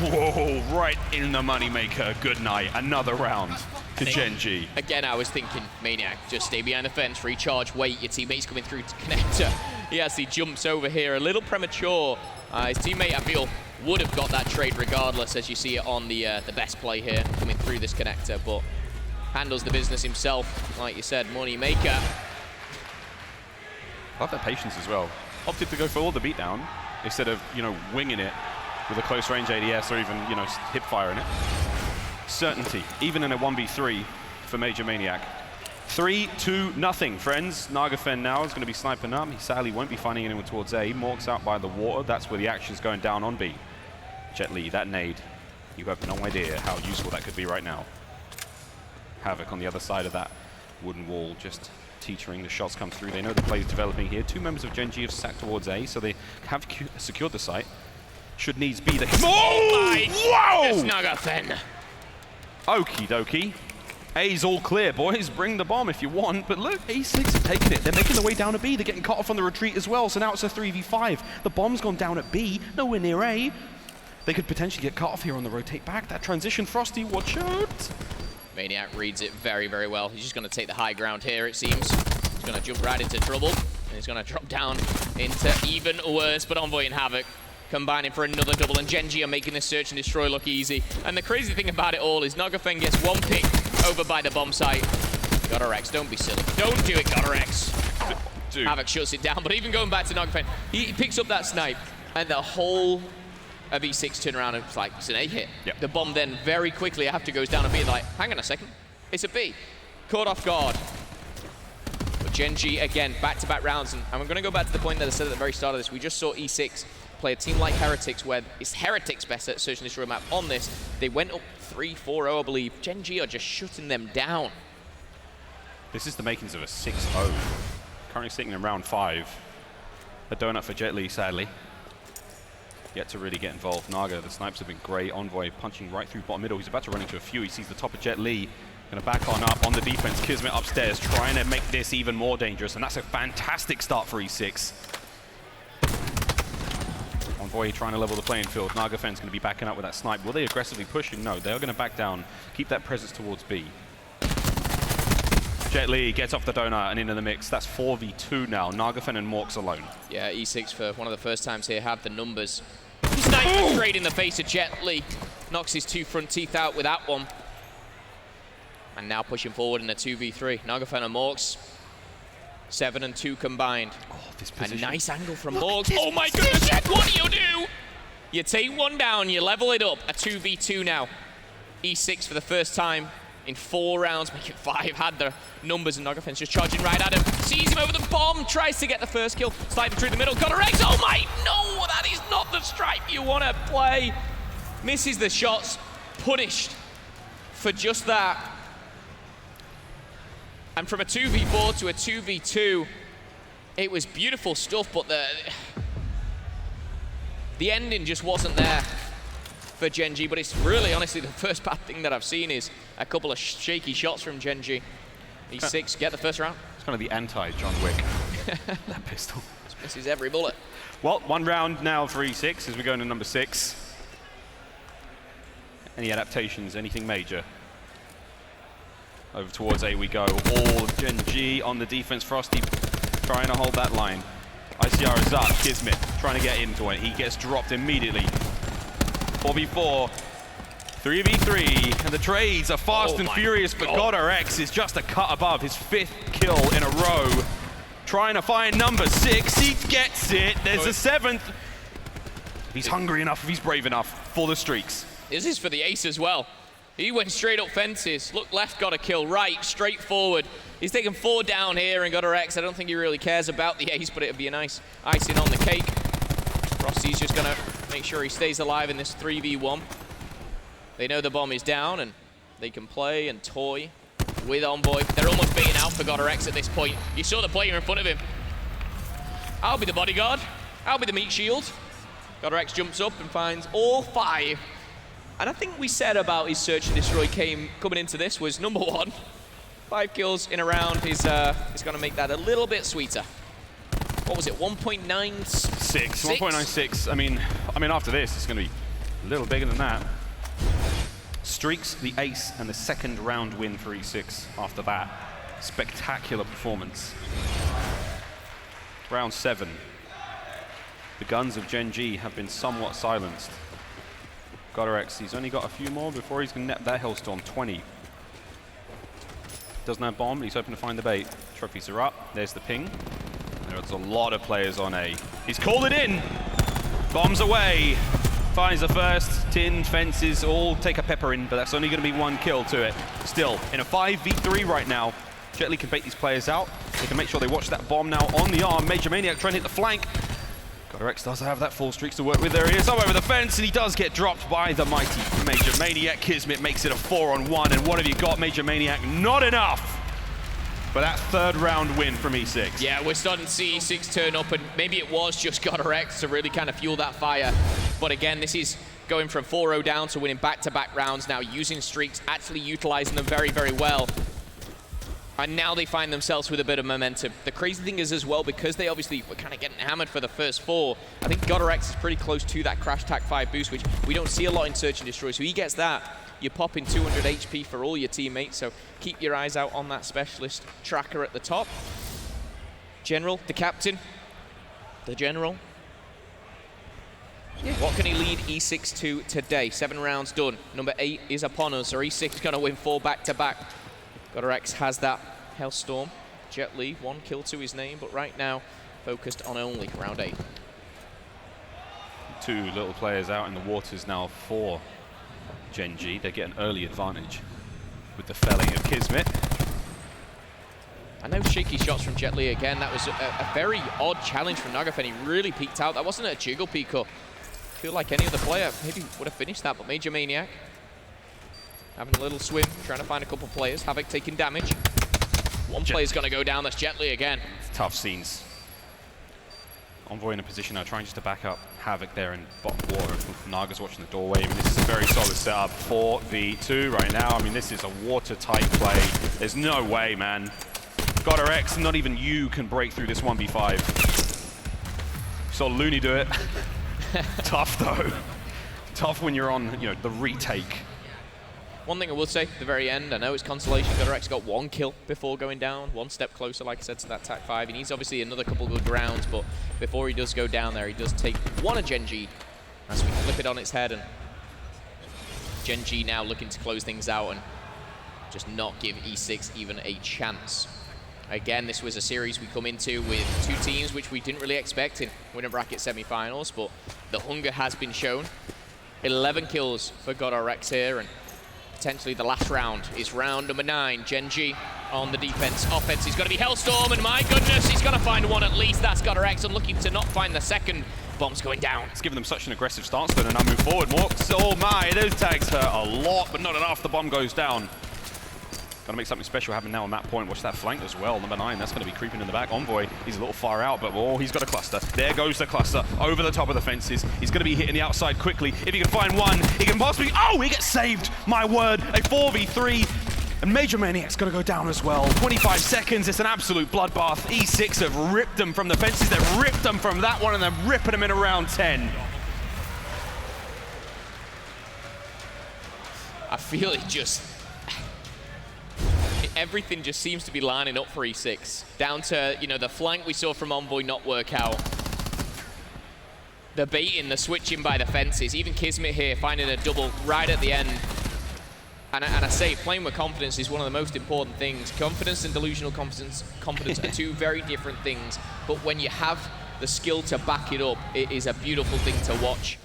Whoa, right in the moneymaker. Good night. Another round to Gen.G.
Again, I was thinking, Maniac, just stay behind the fence, recharge, wait, your teammate's coming through to connector. He actually jumps over here, a little premature. His teammate, I feel, would have got that trade regardless, as you see it on the best play here, coming through this connector, but handles the business himself, like you said, money maker.
I love that patience as well. Opted to go for all the beatdown instead of, you know, winging it with a close range ADS or even, you know, hip firing it. Certainty, even in a 1v3 for Major Maniac. 3-2-0, friends. Nagafen now is going to be sniping up. He sadly won't be finding anyone towards A. Mork's out by the water. That's where the action's going down on B. Jet Li, that nade. You have no idea how useful that could be right now. Havoc on the other side of that wooden wall, just teetering. The shots come through. They know the play is developing here. 2 members of Gen.G have sacked towards A, so they have secured the site. Should needs be the...
Oh my!
Whoa!
Nagafen.
Okie dokie. A's all clear, boys. Bring the bomb if you want. But look, A6 are taking it. They're making their way down to B. They're getting cut off on the retreat as well. So now it's a 3v5. The bomb's gone down at B. Nowhere near A. They could potentially get cut off here on the rotate back. That transition, Frosty, watch out.
Maniac reads it very, very well. He's just going to take the high ground here, it seems. He's going to jump right into trouble. And he's going to drop down into even worse. But Envoy and Havoc combining for another double, and Gen.G are making this search and destroy look easy. And the crazy thing about it all is Nagafen gets 1 pick over by the bomb site. GodderX, don't be silly. Don't do it, GodderX.
Dude.
Havoc shuts it down, but even going back to Nagafen, he picks up that snipe, and the whole of E6 turn around and it's like, it's an A hit.
Yep.
The bomb then very quickly after goes down a B, like, hang on a second, it's a B. Caught off guard. But Gen.G, again, back-to-back rounds, and I'm going to go back to the point that I said at the very start of this. We just saw E6 play a team like Heretics, where it's Heretics best at search and destroy map on this. They went up 3-4-0, I believe. Gen.G are just shutting them down.
This is the makings of a 6-0. Currently sitting in round 5. A donut for Jet Li, sadly. Yet to really get involved. Naga, the snipes have been great. Envoy punching right through bottom middle. He's about to run into a few. He sees the top of Jet Li. Going to back on up on the defense. Kismet upstairs, trying to make this even more dangerous. And that's a fantastic start for E6. Envoy trying to level the playing field. Nagafen's going to be backing up with that snipe. Will they aggressively push him? No, they're going to back down. Keep that presence towards B. Jet Li gets off the donut and into the mix. That's 4v2 now. Nagafen and Morks alone.
Yeah, E6 for one of the first times here have the numbers. Sniper straight in the face of Jet Li. Knocks his 2 front teeth out with that one. And now pushing forward in a 2v3. Nagafen and Morks. 7 and 2 combined.
Oh, this position.
A nice angle from Morgs. Oh my goodness, Jet, what do? You take one down, you level it up. A 2v2 now. E6 for the first time in 4 rounds, make it 5. Had the numbers, and Nogafen's just charging right at him. Sees him over the bomb, tries to get the first kill. Sliding through the middle, got a Rex. Oh my, no, that is not the stripe you want to play. Misses the shots, punished for just that. And from a 2v4 to a 2v2, it was beautiful stuff, but the ending just wasn't there for Gen.G, but it's really, honestly, the first bad thing that I've seen is a couple of shaky shots from Gen.G. E6, get the first round.
It's kind of the anti-John Wick, that pistol.
Just misses every bullet.
Well, 1 round now for E6 as we go into number 6. Any adaptations, anything major? Over towards A we go. All of Gen.G on the defense. Frosty trying to hold that line. ICR is up. Kismet trying to get into it. He gets dropped immediately. 4v4. 3v3. And the trades are fast and furious, but GodRx is just a cut above. His 5th kill in a row. Trying to find number 6. He gets it. There's a 7th. If he's hungry enough, if he's brave enough for the streaks.
This is for the ace as well. He went straight up fences. Look left, got a kill. Right, straight forward. He's taken 4 down here and GodRx. I don't think he really cares about the ace, but it'd be a nice icing on the cake. Frosty's just gonna make sure he stays alive in this 3v1. They know the bomb is down and they can play and toy with Envoy. They're almost beating out for GodRx at this point. You saw the player in front of him. I'll be the bodyguard. I'll be the meat shield. GodRx jumps up and finds all 5. And I think we said about his search and destroy coming into this was number 1. 5 kills in a round is going to make that a little bit sweeter. What was it? 1.96.
1.96. I mean, after this, it's going to be a little bigger than that. Streaks, the ace, and the 2nd round win for E6 after that. Spectacular performance. Round 7. The guns of Gen.G have been somewhat silenced. GodRx, he's only got a few more before he's going to net that Hellstorm 20. Doesn't have bomb, but he's hoping to find the bait. Trophies are up. There's the ping. There's a lot of players on A. He's called it in. Bombs away. Finds the first. Tin, fences, all take a pepper in, but that's only going to be 1 kill to it. Still, in a 5v3 right now, Jet.Li can bait these players out. They can make sure they watch that bomb now on the arm. Major Maniac trying to hit the flank. GodRx does have that full streaks to work with. There he is, up over the fence, and he does get dropped by the mighty Major Maniac. Kismet makes it a 4-on-1, and what have you got, Major Maniac? Not enough for that 3rd round win from E6.
Yeah, we're starting to see E6 turn up, and maybe it was just GodRx to really kind of fuel that fire. But again, this is going from 4-0 down to winning back-to-back rounds now, using streaks, actually utilizing them very, very well. And now they find themselves with a bit of momentum. The crazy thing is as well, because they obviously were kind of getting hammered for the first 4, I think GodRx is pretty close to that Crash Tac 5 boost, which we don't see a lot in Search and Destroy. So he gets that, you're popping 200 HP for all your teammates, so keep your eyes out on that specialist tracker at the top. General, the captain, the general. What can he lead E6 to today? 7 rounds done. Number 8 is upon us, or E6 is going to win 4 back-to-back. GodRx has that Hellstorm. Jet.Li, 1 kill to his name, but right now focused on only round 8.
2 little players out in the waters now for Gen.G. They get an early advantage with the felling of Kismet.
I know shaky shots from Jet.Li again. That was a very odd challenge from Nagafen. He really peeked out. That wasn't a jiggle peek up. I feel like any other player maybe would have finished that, but Major Maniac having a little swim, trying to find a couple players. Havoc taking damage. One player's going to go down. That's Jet.Li again.
It's tough scenes. Envoy in a position now, trying just to back up Havoc there in bottom water. Naga's watching the doorway. I mean, this is a very solid setup. 4v2 right now. I mean, this is a watertight play. There's no way, man. GodRx, not even you can break through this 1v5. Saw Looney do it. Tough, though. Tough when you're on, you know, the retake.
One thing I will say at the very end, I know it's consolation. GodRx got 1 kill before going down, 1 step closer, like I said, to that TAC 5. He needs obviously another couple good rounds, but before he does go down there, he does take 1 of Gen.G as we flip it on its head, and Gen.G now looking to close things out and just not give E6 even a chance. Again, this was a series we come into with 2 teams which we didn't really expect in winner bracket semifinals, but the hunger has been shown. 11 kills for GodRx here, and potentially the last round is round number 9. Gen.G on the defense. Offense is going to be Hellstorm, and my goodness, he's going to find one at least. That's Godrex, unlucky to not find the second. Bomb's going down.
It's given them such an aggressive stance, but now move forward more. Oh my, those tags hurt a lot, but not enough. The bomb goes down. Gotta make something special happen now on that point. Watch that flank as well. Number 9, that's gonna be creeping in the back. Envoy, he's a little far out, but oh, he's got a cluster. There goes the cluster over the top of the fences. He's gonna be hitting the outside quickly. If he can find one, he can possibly, oh, he gets saved. My word, a 4v3. And Major Maniac's gonna go down as well. 25 seconds, it's an absolute bloodbath. E6 have ripped them from the fences. They've ripped them from that one, and they're ripping them in around 10.
I feel it just... everything just seems to be lining up for E6. Down to, you know, the flank we saw from Envoy not work out. The baiting, the switching by the fences. Even Kismet here finding a double right at the end. And I say, playing with confidence is one of the most important things. Confidence and delusional confidence are two very different things. But when you have the skill to back it up, it is a beautiful thing to watch.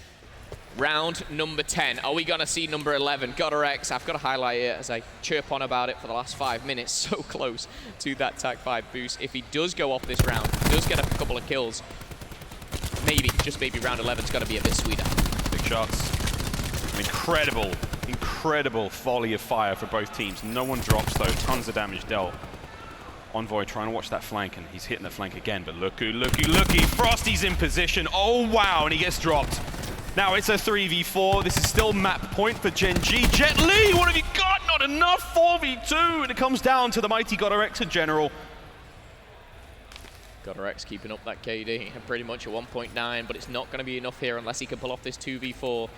Round number 10. Are we going to see number 11? Godrex, I've got to highlight it as I chirp on about it for the last 5 minutes. So close to that Tag 5 boost. If he does go off this round, does get a couple of kills, maybe, just maybe round 11's got to be a bit sweeter.
Big shots. Incredible, incredible volley of fire for both teams. No one drops though, tons of damage dealt. Envoy trying to watch that flank, and he's hitting the flank again, but looky, Frosty's in position. Oh wow, and he gets dropped. Now it's a 3v4. This is still map point for Gen.G. Jet Li, what have you got? Not enough, 4v2, and it comes down to the mighty Godrex in general.
Godrex keeping up that KD, pretty much a 1.9, but it's not going to be enough here unless he can pull off this 2v4.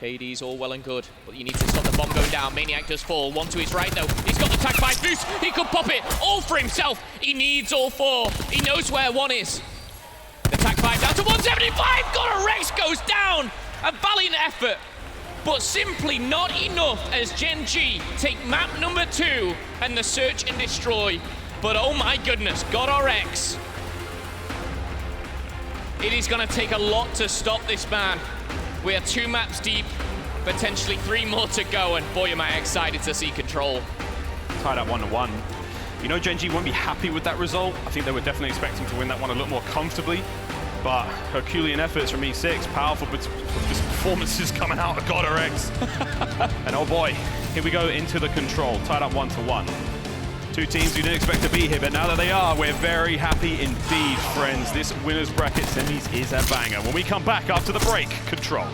KD's all well and good, but you need to stop the bomb going down. Maniac does fall. One to his right, though. He's got the Tag 5 boost. He could pop it all for himself. He needs all 4. He knows where 1 is. The Tag 5 down to 175. Godrex goes down. A valiant effort, but simply not enough as Gen.G take map number 2 and the search and destroy. But oh my goodness, Godrex. It is going to take a lot to stop this man. We are 2 maps deep, potentially 3 more to go, and boy, am I excited to see Control.
Tied up 1-1. You know, Gen.G won't be happy with that result. I think they were definitely expecting to win that one a little more comfortably, but Herculean efforts from E6, powerful performances coming out of Godrex. And oh boy, here we go into the Control, tied up 1-1. 2 teams who didn't expect to be here, but now that they are, we're very happy indeed, friends. This winner's bracket semis is a banger. When we come back after the break, Control.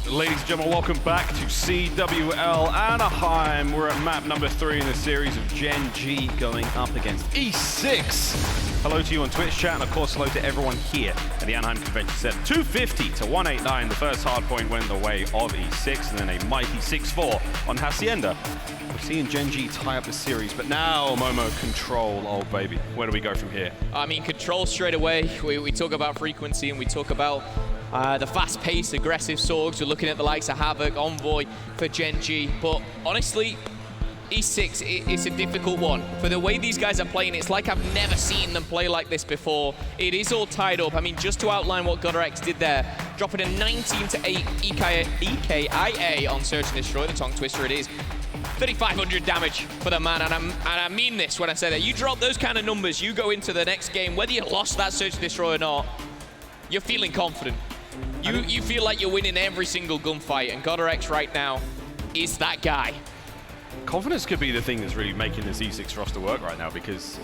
Ladies and gentlemen, welcome back to CWL Anaheim. We're at map number 3 in the series of Gen.G going up against E6. Hello to you on Twitch chat, and of course hello to everyone here at the Anaheim Convention Center. 250 to 189, the first hardpoint went the way of E6, and then a mighty 6-4 on Hacienda. We're seeing Gen.G tie up the series, but now Momo Control, oh baby. Where do we go from here?
I mean, Control straight away. We talk about frequency and we talk about the fast-paced, aggressive Sorgs. We're looking at the likes of Havoc, Envoy for Gen.G. But honestly, E6 it's a difficult one. For the way these guys are playing, it's like I've never seen them play like this before. It is all tied up. I mean, just to outline what GodderX did there, dropping a 19-8 EKIA on Search and Destroy, the tongue twister it is. 3,500 damage for the man, and I mean this when I say that. You drop those kind of numbers, you go into the next game, whether you lost that Search and Destroy or not, you're feeling confident. You feel like you're winning every single gunfight, and GodderX right now is that guy.
Confidence could be the thing that's really making this E6 roster work right now, because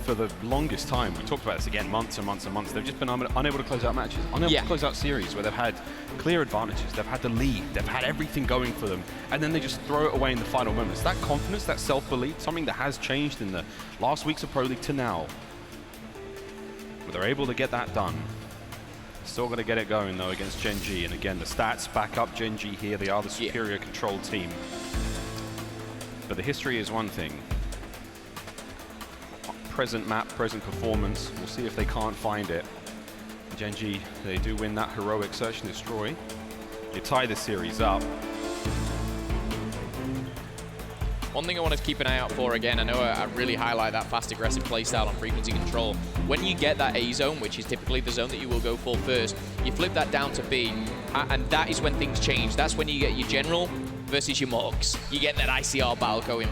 for the longest time, we talked about this again, months and months and months, they've just been unable to close out matches, unable to close out series where they've had clear advantages, they've had the lead, they've had everything going for them, and then they just throw it away in the final moments. That confidence, that self-belief, something that has changed in the last weeks of Pro League to now. But they're able to get that done. Still going to get it going, though, against Gen.G. And again, the stats back up Gen.G here. They are the superior control team. But the history is one thing. Present map, present performance. We'll see if they can't find it. Gen.G, they do win that heroic Search and Destroy. You tie the series up.
One thing I want to keep an eye out for, again, I know I really highlight that fast, aggressive playstyle on frequency control. When you get that A zone, which is typically the zone that you will go for first, you flip that down to B, and that is when things change. That's when you get your General versus your Morgs. You get that ICR battle going.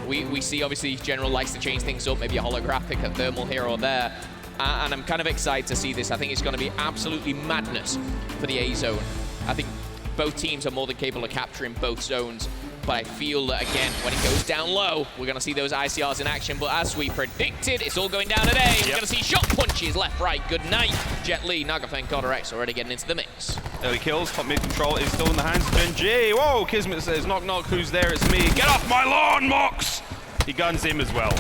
We see, obviously, General likes to change things up, maybe a holographic, a thermal here or there, and I'm kind of excited to see this. I think it's going to be absolutely madness for the A zone. I think both teams are more than capable of capturing both zones. But I feel that, again, when it goes down low, we're going to see those ICRs in action. But as we predicted, it's all going down today. We're going to see shot punches left, right. Good night. Jet Li, Nagafe, and GodderX already getting into the mix.
Early kills, top mid control is still in the hands of Gen.G. Whoa, Kismet says, knock, knock, who's there? It's me. Get off my lawn, Mox! He guns him as well.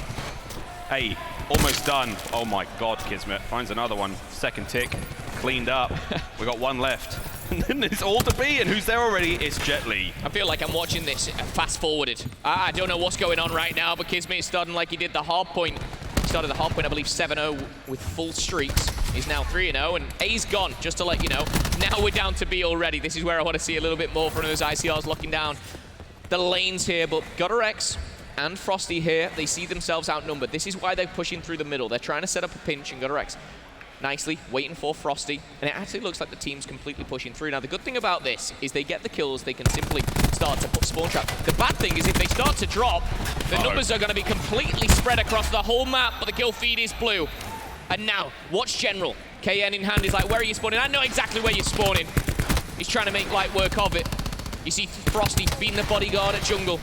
Hey, almost done. Oh my God, Kismet. Finds another one. Second tick, cleaned up. We got one left. And then it's all to be, and who's there already? It's Jet Li.
I feel like I'm watching this fast-forwarded. I don't know what's going on right now, but Kismet is starting like he did the Hardpoint. He started the Hardpoint, I believe, 7-0 with full streaks. He's now 3-0, and A's gone, just to let you know. Now we're down to B already. This is where I want to see a little bit more from those ICRs locking down the lanes here, but GodderX and Frosty here, they see themselves outnumbered. This is why they're pushing through the middle. They're trying to set up a pinch, and GodderX nicely waiting for Frosty, and it actually looks like the team's completely pushing through. Now, the good thing about this is they get the kills, they can simply start to put spawn trap. The bad thing is if they start to drop, the numbers are going to be completely spread across the whole map, but the kill feed is blue. And now, watch General. KN in hand is like, where are you spawning? I know exactly where you're spawning. He's trying to make light work of it. You see Frosty beating the bodyguard at jungle.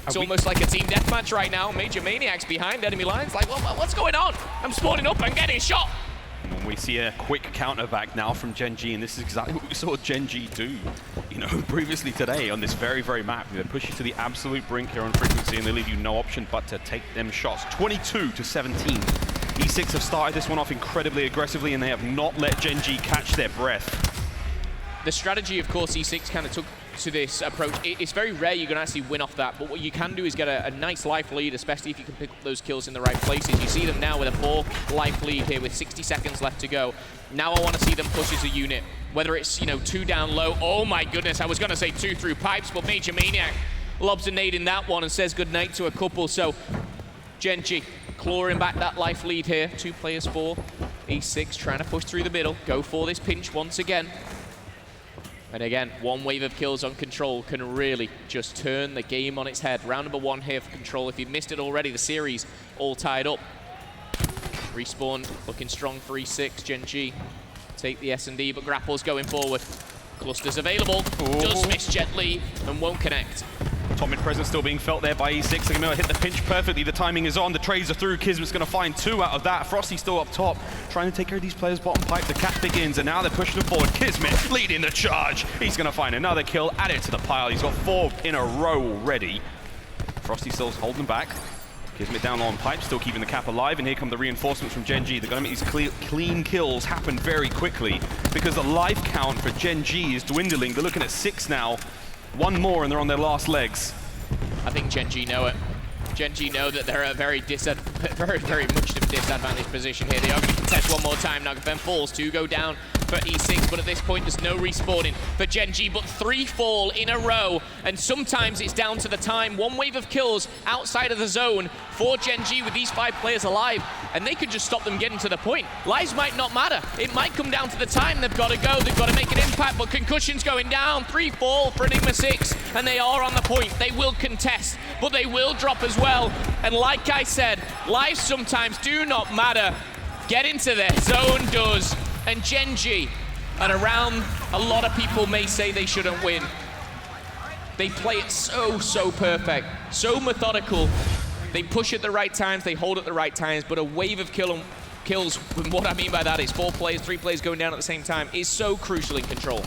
It's almost like a team deathmatch right now. Major Maniacs behind enemy lines. Like, well, what's going on? I'm spawning up and getting shot.
And we see a quick counter back now from Gen.G, and this is exactly what we saw Gen.G do, you know, previously today on this very, very map. They push you to the absolute brink here on frequency, and they leave you no option but to take them shots. 22 to 17. E6 have started this one off incredibly aggressively, and they have not let Gen.G catch their breath.
The strategy, of course, E6 kind of took to this approach. It's very rare you're going to actually win off that, but what you can do is get a nice life lead, especially if you can pick up those kills in the right places. You see them now with a 4 life lead here with 60 seconds left to go. Now I want to see them push as a unit, whether it's, 2 down low. Oh my goodness, I was going to say 2 through pipes, but Major Maniac lobs a nade in that one and says goodnight to a couple. So Gen.G clawing back that life lead here. 2 players for E6 trying to push through the middle, go for this pinch once again. And again, 1 wave of kills on Control can really just turn the game on its head. Round number 1 here for Control. If you've missed it already, the series all tied up. Respawn looking strong for E6. Gen.G take the S&D, but Grapple's going forward. Clusters available. Ooh. Does miss Jet.Li and won't connect.
Top mid presence still being felt there by E6. They're going to hit the pinch perfectly. The timing is on. The trades are through. Kismet's going to find 2 out of that. Frosty still up top, trying to take care of these players bottom pipe. The cap begins, and now they're pushing them forward. Kismet leading the charge. He's going to find another kill, add it to the pile. He's got 4 in a row already. Frosty still holding back. Kismet down low on pipe, still keeping the cap alive, and here come the reinforcements from Gen.G. They're going to make these clean kills happen very quickly, because the life count for Gen.G is dwindling. They're looking at 6 now. 1 more, and they're on their last legs.
I think Gen.G know it. Gen.G know that they're a very much disadvantaged position here. They are going to contest 1 more time. Now Ben falls, 2 go down for E6, but at this point there's no respawning for Gen.G, but 3 fall in a row, and sometimes it's down to the time. 1 wave of kills outside of the zone for Gen.G with these 5 players alive, and they could just stop them getting to the point. Lives might not matter. It might come down to the time they've got to go. They've got to make an impact, but concussion's going down. 3 fall for Enigma6, and they are on the point. They will contest, but they will drop as well. And like I said, lives sometimes do not matter. Get into their zone does. And Gen.G, and around a lot of people may say they shouldn't win. They play it so perfect, so methodical. They push at the right times, they hold at the right times, but a wave of kills, and what I mean by that is 4 players, 3 players going down at the same time, is so crucial in Control.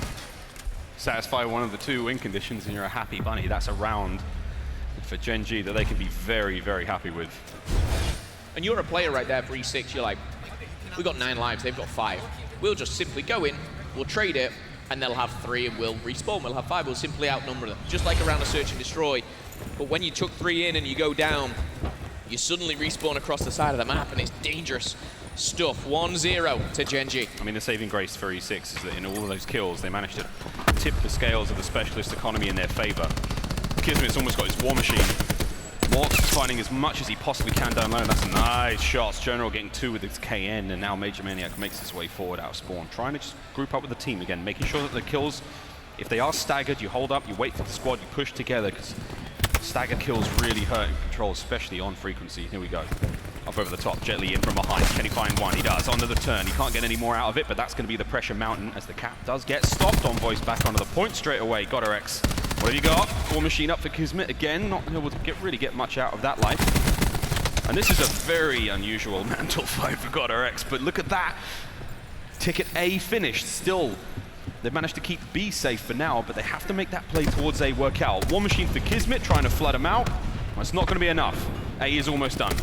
Satisfy one of the 2 win conditions and you're a happy bunny. That's a round for Gen.G that they can be very, very happy with.
And you're a player right there for E6, you're like, we've got 9 lives, they've got 5. We'll just simply go in, we'll trade it, and they'll have 3 and we'll respawn. We'll have 5, we'll simply outnumber them. Just like around a search and destroy. But when you took 3 in and you go down, you suddenly respawn across the side of the map, and it's dangerous stuff. 1-0 to Gen.G.
I mean, the saving grace for E6 is that in all of those kills, they managed to tip the scales of the specialist economy in their favor. Kismet's almost got his war machine. Mort's finding as much as he possibly can down low, and that's nice shots. General getting 2 with his KN, and now Major Maniac makes his way forward out of spawn. Trying to just group up with the team again, making sure that the kills, if they are staggered, you hold up, you wait for the squad, you push together, because staggered kills really hurt in Control, especially on frequency. Here we go. Up over the top, Jet.Li in from behind. Can he find 1? He does, onto the turn. He can't get any more out of it, but that's going to be the pressure mountain as the cap does get stopped. On voice back onto the point straight away. Got her X. What have you got? War machine up for Kismet again. Not able to really get much out of that life. And this is a very unusual mantle fight for God RX, but look at that. Ticket A finished. Still, they've managed to keep B safe for now, but they have to make that play towards A work out. War machine for Kismet, trying to flood him out. Well, it's not going to be enough. A is almost done.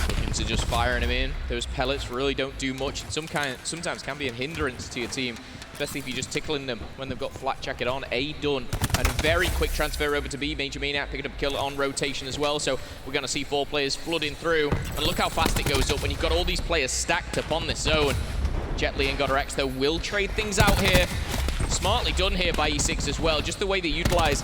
Looking to just firing him in. Those pellets really don't do much, and sometimes can be a hindrance to your team, especially if you're just tickling them when they've got flat jacket on. A done, and very quick transfer over to B. Major Maniac picking up a kill on rotation as well, so we're going to see 4 players flooding through, and look how fast it goes up when you've got all these players stacked up on this zone. Jet.Li and GodRX, though, will trade things out here. Smartly done here by E6 as well, just the way they utilize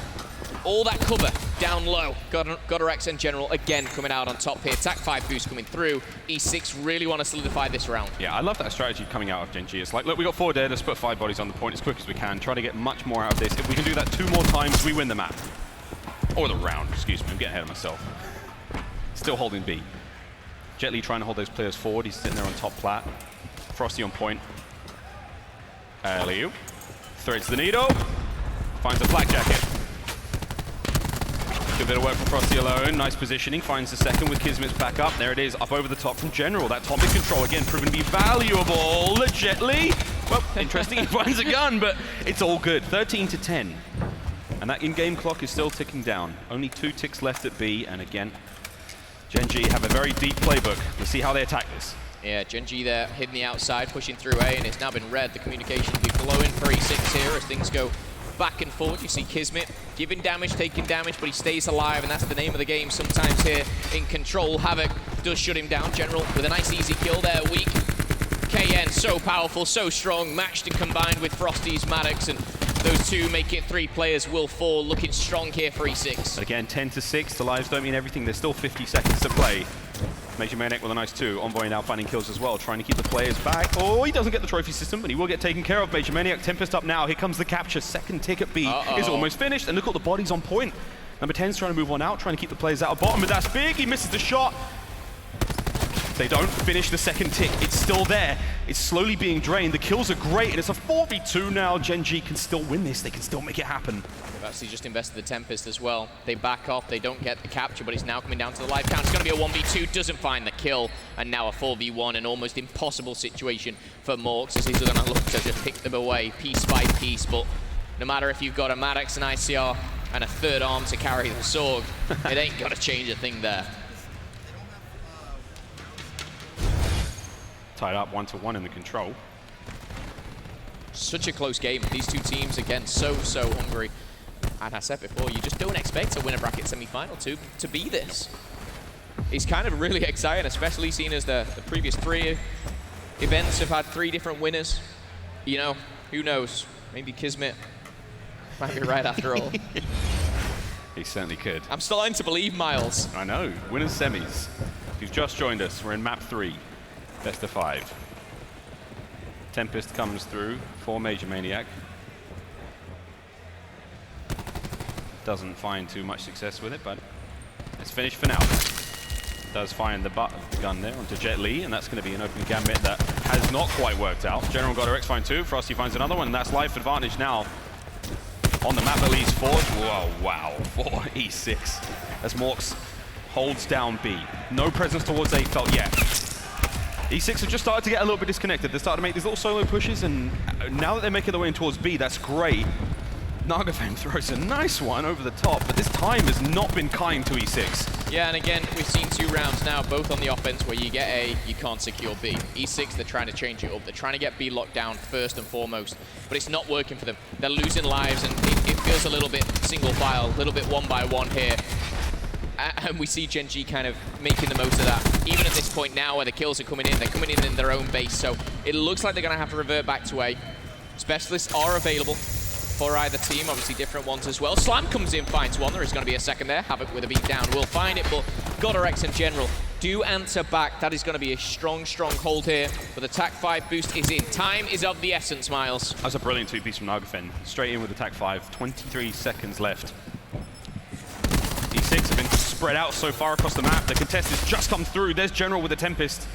all that cover down low. GodRX and General again coming out on top here. Attack 5 boost coming through. E6 really want to solidify this round.
Yeah, I love that strategy coming out of Gen.G. It's like, look, we got 4 dead, let's put 5 bodies on the point as quick as we can. Try to get much more out of this. If we can do that 2 more times, we win the map. Or the round, excuse me, I'm getting ahead of myself. Still holding B. Jet.Li trying to hold those players forward. He's sitting there on top plat. Frosty on point. Alley-oop. Threads the needle. Finds a flak jacket. Good bit of work from Frosty alone. Nice positioning. Finds the second with Kismet's back up. There it is, up over the top from General. That top mid control again proven to be valuable. Jet.Li. Well, interesting. He finds a gun, but it's all good. 13 to 10. And that in-game clock is still ticking down. Only 2 ticks left at B, and again, Gen.G have a very deep playbook. Let's see how they attack this.
Yeah, Gen.G there, hitting the outside, pushing through A, and it's now been read. The communication will be flowing for E6 here as things go back and forth. You see Kismet giving damage, taking damage, but he stays alive, and that's the name of the game sometimes here in Control. Havoc does shut him down. General with a nice easy kill there, weak. KN, so powerful, so strong, matched and combined with Frosty's Maddox, and those two make it 3 players will fall, looking strong here for E6.
But again, 10-6, the lives don't mean everything. There's still 50 seconds to play. Major Maniac with a nice 2. Envoy now finding kills as well, trying to keep the players back. Oh, he doesn't get the trophy system, but he will get taken care of. Major Maniac, Tempest up now. Here comes the capture. Second tick at B is almost finished, and look at the bodies on point. Number 10's trying to move on out, trying to keep the players out of bottom, but that's big. He misses the shot. They don't finish the second tick. It's still there. It's slowly being drained. The kills are great, and it's a 4v2 now. Gen.G can still win this. They can still make it happen.
They've actually just invested the Tempest as well. They back off. They don't get the capture, but it's now coming down to the life count. It's going to be a 1v2. Doesn't find the kill, and now a 4v1. An almost impossible situation for Morks as he's going to look to just pick them away piece by piece. But no matter if you've got a Maddox, an ICR, and a third arm to carry the Sorg, it ain't going to change a thing there.
Tied up 1-1 in the Control.
Such a close game. These two teams, again, so hungry. And I said before, you just don't expect a winner bracket semi-final to be this. It's kind of really exciting, especially seeing as the previous 3 events have had 3 different winners. You know, who knows? Maybe Kismet might be right after all.
He certainly could.
I'm starting to believe, Miles.
I know. Winners semis. If you've just joined us, we're in map 3. Best of 5. Tempest comes through for Major Maniac. Doesn't find too much success with it, but it's finished for now. Does find the butt of the gun there onto Jet Li, and that's going to be an open gambit that has not quite worked out. General got her X-Find 2. Frosty finds another one, and that's life advantage now. On the map at least 4. Whoa, wow. For E6. As Morks holds down B. No presence towards A felt yet. E6 have just started to get a little bit disconnected. They're starting to make these little solo pushes, and now that they're making their way in towards B, that's great. Nagafan throws a nice one over the top, but this time has not been kind to E6.
Yeah, and again, we've seen 2 rounds now, both on the offense, where you get A, you can't secure B. E6, they're trying to change it up. They're trying to get B locked down first and foremost, but it's not working for them. They're losing lives, and it feels a little bit single file, a little bit 1-by-1 here. And we see Gen.G kind of making the most of that. Even at this point now where the kills are coming in, they're coming in their own base. So it looks like they're going to have to revert back to A. Specialists are available for either team, obviously different ones as well. Slam comes in, finds one. There is going to be a second there. Havoc with a beat down will find it, but Godorex and General do answer back. That is going to be a strong hold here. But the TAC 5 boost is in. Time is of the essence, Miles.
That's a brilliant 2-piece from Nagafen. Straight in with the TAC 5. 23 seconds left. E6 have been spread out so far across the map. The contest has just come through. There's General with the Tempest.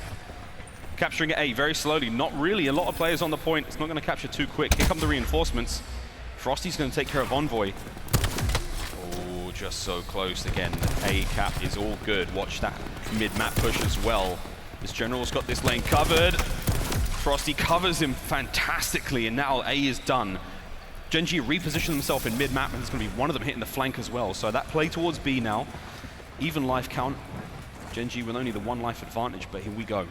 Capturing A very slowly. Not really a lot of players on the point. It's not going to capture too quick. Here come the reinforcements. Frosty's going to take care of Envoy. Oh, just so close. Again, the A cap is all good. Watch that mid-map push as well. This General's got this lane covered. Frosty covers him fantastically, and now A is done. Gen.G reposition himself in mid-map, and there's going to be one of them hitting the flank as well. So that play towards B now. Even life count. Gen.G with only the 1 life advantage, but here we go.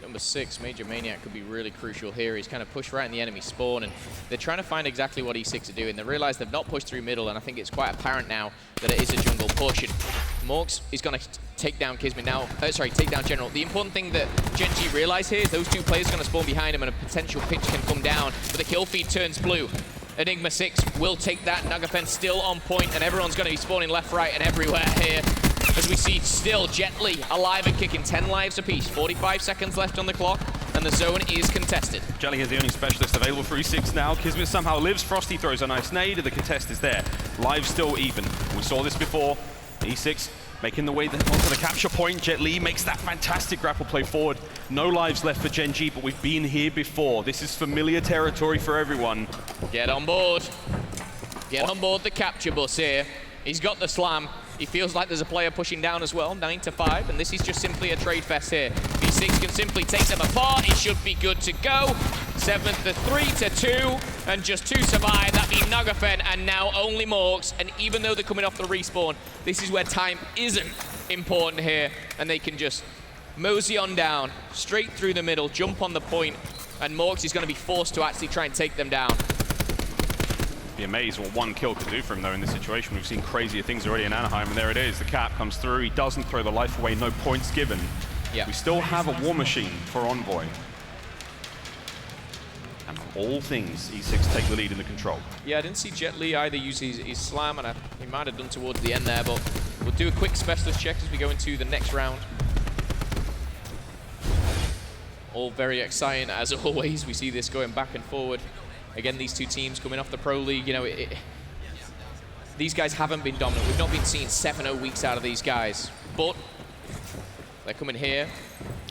Number 6, Major Maniac, could be really crucial here. He's kind of pushed right in the enemy spawn, and they're trying to find exactly what E6 are doing. They realize they've not pushed through middle, and I think it's quite apparent now that it is a jungle push. And Morks is going to take down Kismet now. Take down General. The important thing that Gen.G realize here is those 2 players are going to spawn behind him, and a potential pinch can come down, but the kill feed turns blue. Enigma6 will take that. Nagafen still on point, and everyone's going to be spawning left, right, and everywhere here. As we see still Jet Li alive and kicking 10 lives apiece. 45 seconds left on the clock, and the zone is contested.
Jet Li is the only specialist available for E6 now. Kismet somehow lives. Frosty throws a nice nade. The contest is there. Lives still even. We saw this before. E6 making the way onto the capture point. Jet Li makes that fantastic grapple play forward. No lives left for Gen.G, but we've been here before. This is familiar territory for everyone.
Get on board. Get on board the capture bus here. He's got the slam. He feels like there's a player pushing down as well, 9-5, and this is just simply a trade fest here. V6 can simply take them apart. It should be good to go. 7th to 3-2, and just 2 survive. That being Nagafen, and now only Morks. And even though they're coming off the respawn, this is where time isn't important here, and they can just mosey on down, straight through the middle, jump on the point, and Morks is going to be forced to actually try and take them down.
Be amazed what one kill could do for him, though, in this situation. We've seen crazier things already in Anaheim, and there it is. The cap comes through. He doesn't throw the life away. No points given.
Yeah.
We still have a war machine for Envoy. And of all things, E6 take the lead in the control.
Yeah, I didn't see Jet Li either use his slam, and he might have done towards the end there, but we'll do a quick specialist check as we go into the next round. All very exciting, as always. We see this going back and forward. Again, these two teams coming off the Pro League, you know, these guys haven't been dominant. We've not been seeing 7-0 weeks out of these guys, but they're coming here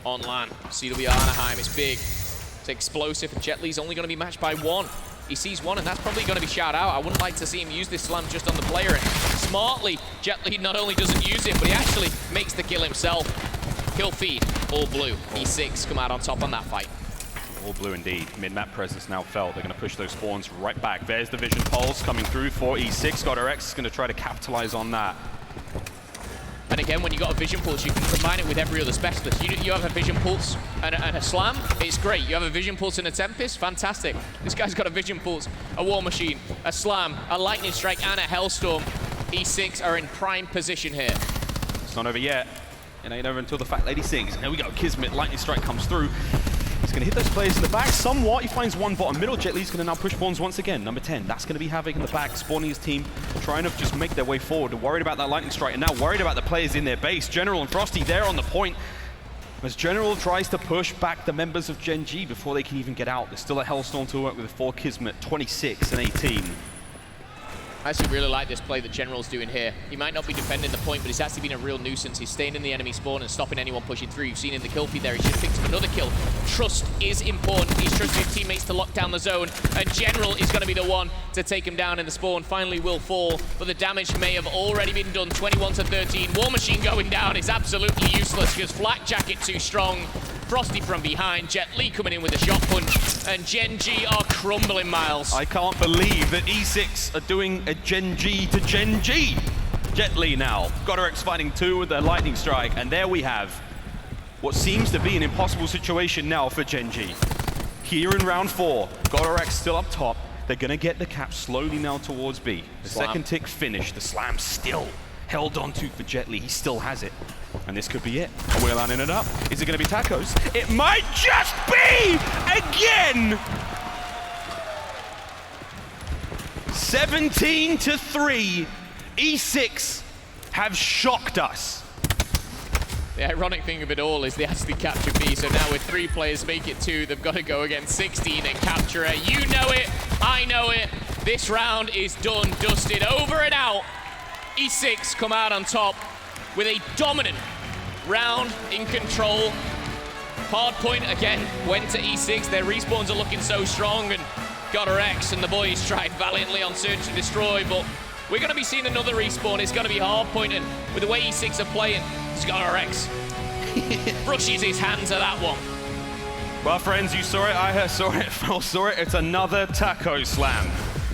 on LAN. CWL Anaheim is big. It's explosive, and Jet Li's only going to be matched by one. He sees one, and that's probably going to be shout out. I wouldn't like to see him use this slam just on the player, and smartly, Jet Li not only doesn't use it, but he actually makes the kill himself. Kill feed, all blue. E6 come out on top on that fight.
All blue indeed. Mid-map presence now felt. They're going to push those spawns right back. There's the vision pulse coming through for E6. GodRx is going to try to capitalize on that.
And again, when you got a vision pulse, you can combine it with every other specialist. You have a vision pulse and a slam, it's great. You have a vision pulse and a Tempest, fantastic. This guy's got a vision pulse, a war machine, a slam, a lightning strike, and a hellstorm. E6 are in prime position here.
It's not over yet. It ain't over until the Fat Lady sings. There we go. Kismet, lightning strike comes through. He's going to hit those players in the back somewhat. He finds one bottom middle. Jet Li's going to now push spawns once again. Number 10, that's going to be Havoc in the back, spawning his team, trying to just make their way forward. Worried about that lightning strike, and now worried about the players in their base. General and Frosty there on the point, as General tries to push back the members of Gen.G before they can even get out. There's still a Hellstorm to work with for Kismet, 26 and 18.
I actually really like this play that General's doing here. He might not be defending the point, but he's actually been a real nuisance. He's staying in the enemy spawn and stopping anyone pushing through. You've seen in the kill feed there, he just picked up another kill. Trust is important. He's trusting his teammates to lock down the zone, and General is going to be the one to take him down in the spawn. Finally will fall, but the damage may have already been done. 21 to 13. War Machine going down is absolutely useless because Flak Jacket too strong. Frosty from behind, Jet Li coming in with a shot punch, and Gen.G are crumbling, Miles.
I can't believe that E6 are doing a Gen.G to Gen.G. Jet Li now, GodRx fighting two with their lightning strike, and there we have what seems to be an impossible situation now for Gen.G. Here in round 4, GodRx still up top. They're gonna get the cap slowly now towards B. The second tick finished, the slam still held on to for Jet Li. He still has it. And this could be it. Are we lining it up? Is it going to be tacos? It might just be again! 17 to 3. E6 have shocked us.
The ironic thing of it all is they actually capture B, so now with 3 players make it 2, they've got to go against 16 and capture it. You know it, I know it. This round is done, dusted, over and out. E6 come out on top with a dominant round in control. Hardpoint again went to E6. Their respawns are looking so strong, and GodRx and the boys tried valiantly on Search and Destroy, but we're going to be seeing another respawn. It's going to be Hardpoint, and with the way E6 are playing, GodRx brushes his hands at that one.
Well, friends, you saw it, I saw it, Phil saw it. It's another taco slam.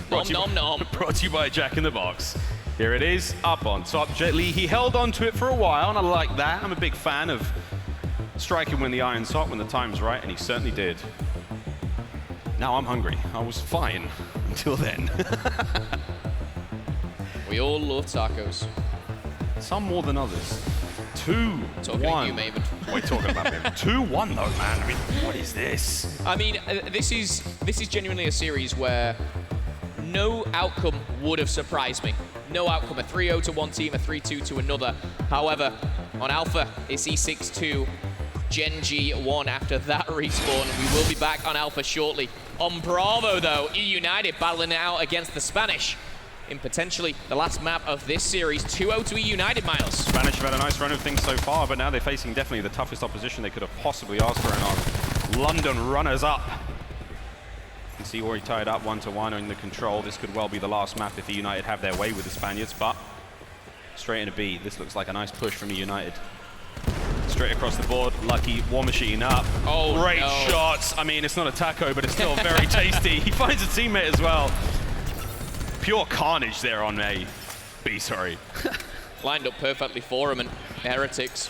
Nom nom nom.
Brought to you by Jack in the Box. Here it is, up on top. Jet Li, he held on to it for a while, and I like that. I'm a big fan of striking when the iron's hot, when the time's right, and he certainly did. Now I'm hungry. I was fine until then.
We all love tacos.
Some more than others. 2-1.
Talking to you, Maven.
Wait, talking about him. 2-1 though, man. I mean, what is this?
I mean, this is genuinely a series where no outcome would have surprised me. No outcome, a 3-0 to one team, a 3-2 to another. However, on Alpha, it's E6 2, Gen.G 1 after that respawn. We will be back on Alpha shortly. On Bravo, though, E United battling it out against the Spanish in potentially the last map of this series. 2-0 to E United, Miles.
Spanish have had a nice run of things so far, but now they're facing definitely the toughest opposition they could have possibly asked for in our London runners-up. You can see already tied up 1-1 in the control. This could well be the last map if E United have their way with the Spaniards, but straight into B. This looks like a nice push from E United. Straight across the board, Lucky, War Machine up.
Oh,
great
no.
shots. I mean, it's not a taco, but it's still very tasty. He finds a teammate as well. Pure carnage there on A. B, sorry.
lined up perfectly for him, and Heretics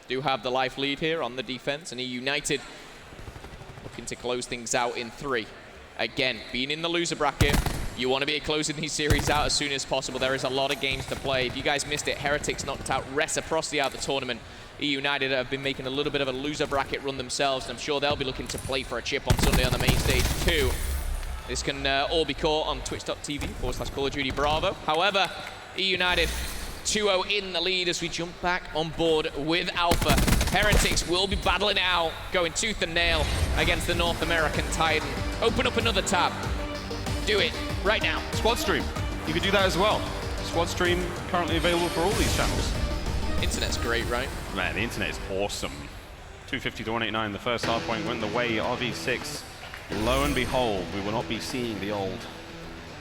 do have the life lead here on the defense, and United looking to close things out in 3. Again, being in the loser bracket, you want to be closing these series out as soon as possible. There is a lot of games to play. If you guys missed it, Heretics knocked out Reciprocity out of the tournament. United have been making a little bit of a loser bracket run themselves, and I'm sure they'll be looking to play for a chip on Sunday on the main stage too. This can all be caught on twitch.tv/Call of Duty Bravo. However, United 2-0 in the lead as we jump back on board with Alpha. Heretics will be battling it out, going tooth and nail against the North American Titan. Open up another tab. Do it right now.
Squad stream. You could do that as well. Squad stream currently available for all these channels.
Internet's great, right?
Man, the internet is awesome. 250 to 189, the first hardpoint went the way of E6. Lo and behold, we will not be seeing the old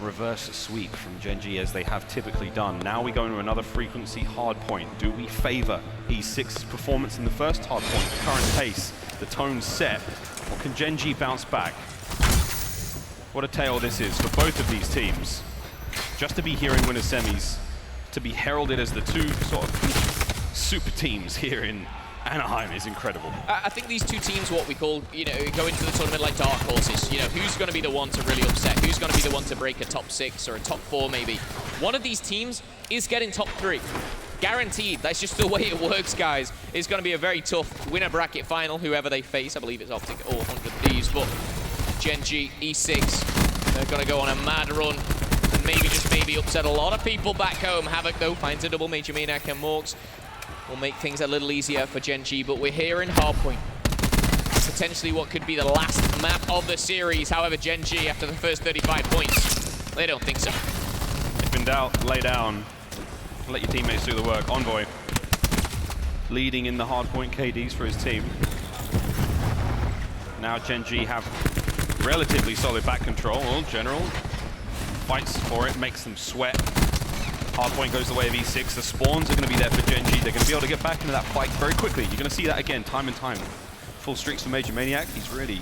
reverse sweep from Gen.G as they have typically done. Now we go into another frequency hardpoint. Do we favor E6's performance in the first hardpoint, the current pace, the tone set, or can Gen.G bounce back? What a tale this is for both of these teams. Just to be here in winners semis, to be heralded as the two sort of super teams here in Anaheim is incredible.
I think these two teams, what we call, go into the tournament like dark horses. Who's going to be the one to really upset? Who's going to be the one to break a top 6 or a top 4 maybe? One of these teams is getting top 3. Guaranteed. That's just the way it works, guys. It's going to be a very tough winner bracket final, whoever they face. I believe it's Optic or 100 Thieves, but Gen.G, E6, they're going to go on a mad run and maybe upset a lot of people back home. Havoc, though, finds a double. Major Maniac and Morks will make things a little easier for Gen.G, but we're here in Hardpoint. Potentially what could be the last map of the series. However, Gen.G, after the first 35 points, they don't think so.
If in doubt, lay down. Let your teammates do the work. Envoy leading in the hardpoint KDs for his team. Now Gen.G have relatively solid back control. Well, General fights for it, makes them sweat. Hardpoint goes the way of E6. The spawns are going to be there for Gen.G. They're going to be able to get back into that fight very quickly. You're going to see that again, time and time. Full streaks for Major Maniac. He's really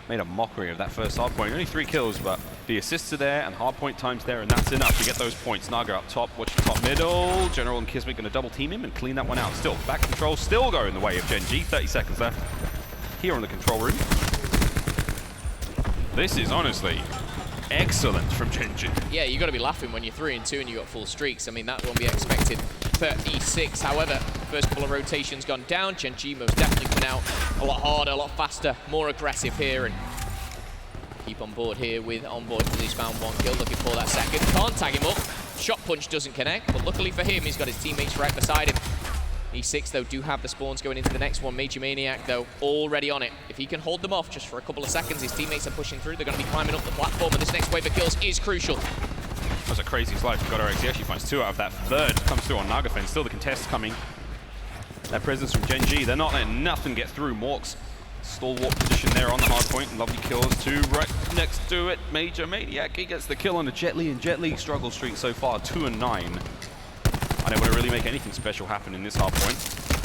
made a mockery of that first hardpoint. Only 3 kills, but the assists are there and hardpoint time's there, and that's enough to get those points. Naga up top, watch the top middle. General and Kismet going to double team him and clean that one out. Still, back control still going the way of Gen.G. 30 seconds left here in the control room. This is honestly excellent from Gen.G.
Yeah, you got to be laughing when you're 3-2 and you got full streaks. I mean, that won't be expected for E6. However, first couple of rotations gone down. Gen.G most definitely coming out a lot harder, a lot faster, more aggressive here, and keep on board here with Envoy. He's found 1 kill, looking for that second. Can't tag him up. Shot punch doesn't connect, but luckily for him, he's got his teammates right beside him. E6, though, do have the spawns going into the next one. Major Maniac, though, already on it. If he can hold them off just for a couple of seconds, his teammates are pushing through. They're going to be climbing up the platform, and this next wave of kills is crucial.
That was a crazy slide from GodRx. He actually finds 2 out of that. Third comes through on Nagafen. Still the contest coming. That presence from Gen.G. They're not letting nothing get through. Morks, stalwart position there on the hard point. Lovely kills. 2 right next to it. Major Maniac, he gets the kill on the Jet Li, and Jet Li struggle streak so far, 2 and 9. Unable to really make anything special happen in this hard point.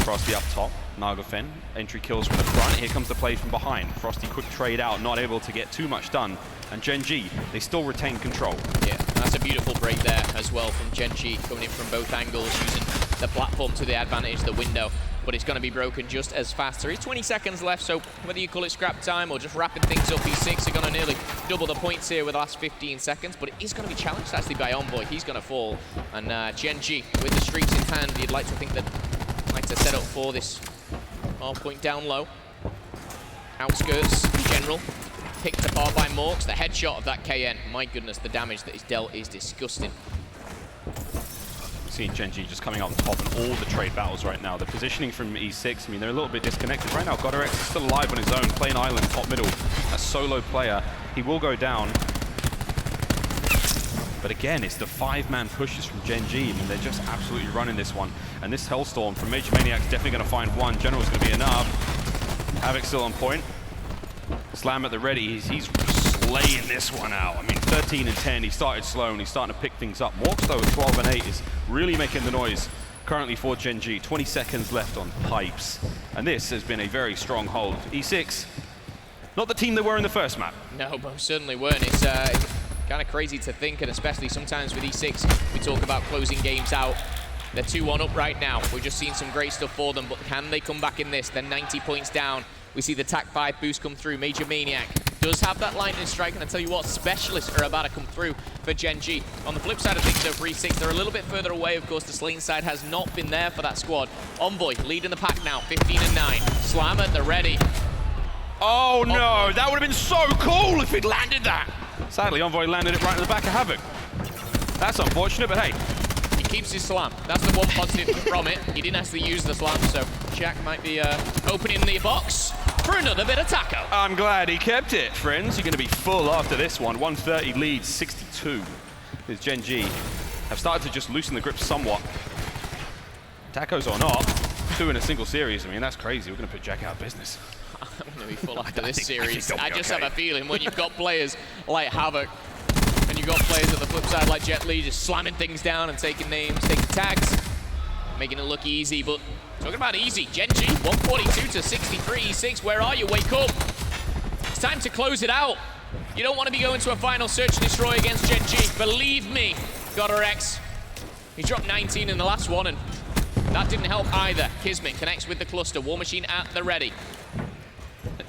Frosty up top, Nagafen, entry kills from the front. Here comes the play from behind. Frosty quick trade out, not able to get too much done. And Gen.G, they still retain control.
Yeah, that's a beautiful break there as well from Gen.G, coming in from both angles, using the platform to the advantage, the window. But it's going to be broken just as fast. There is 20 seconds left, so whether you call it scrap time or just wrapping things up, E6 are going to nearly double the points here with the last 15 seconds. But it is going to be challenged actually by Envoy. He's going to fall. And Gen.G, with the streaks in hand, you'd like to think that like to set up for this hard point down low. Outskirts, General, picked apart by Morks. The headshot of that KN. My goodness, the damage that is dealt is disgusting.
Seeing Gen.G just coming out on top in all the trade battles right now. The positioning from E6, I mean, they're a little bit disconnected. Right now, GodRx is still alive on his own, playing island, top middle, a solo player. He will go down. But again, it's the 5-man pushes from Gen.G. I mean, they're just absolutely running this one. And this Hellstorm from Major Maniac's definitely going to find 1. General's going to be enough. Havoc still on point. Slam at the ready. He's slaying this one out. I mean, 13 and 10. He started slow and he's starting to pick things up. Morks, though, with 12 and 8 is really making the noise currently for Gen.G. 20 seconds left on pipes. And this has been a very strong hold. E6, not the team they were in the first map.
No, most certainly weren't. It's kind of crazy to think, and especially sometimes with E6, we talk about closing games out They're 2-1 up right now. We've just seen some great stuff for them, but can they come back in this? They're 90 points down. We see the TAC 5 boost come through. Major Maniac does have that lightning strike, and I tell you what, specialists are about to come through for Gen.G. On the flip side of things, though, 3-6, they're a little bit further away. Of course, the Slain side has not been there for that squad. Envoy leading the pack now, 15-9. Slam at the ready.
Oh no, that would have been so cool if he'd landed that. Sadly, Envoy landed it right in the back of Havoc. That's unfortunate, but hey.
He keeps his slam. That's the one positive from it. He didn't actually use the slam, so Jack might be opening the box for another bit of taco.
I'm glad he kept it, friends. You're going to be full after this one. 130 leads, 62. As Gen.G have started to just loosen the grip somewhat. Tacos or not, 2 in a single series. I mean, that's crazy. We're going to put Jack out of business.
I'm going to be full after this series. I just
okay.
have a feeling when you've got players like Havoc and you've got players on the flip side like Jet.Li just slamming things down and taking names, taking tags, making it look easy. But talking about easy, Gen.G 142 to 63. E6, where are you? Wake up. It's time to close it out. You don't want to be going to a final search and destroy against Gen.G. Believe me, GodderX. He dropped 19 in the last one, and that didn't help either. Kismet connects with the cluster. War Machine at the ready.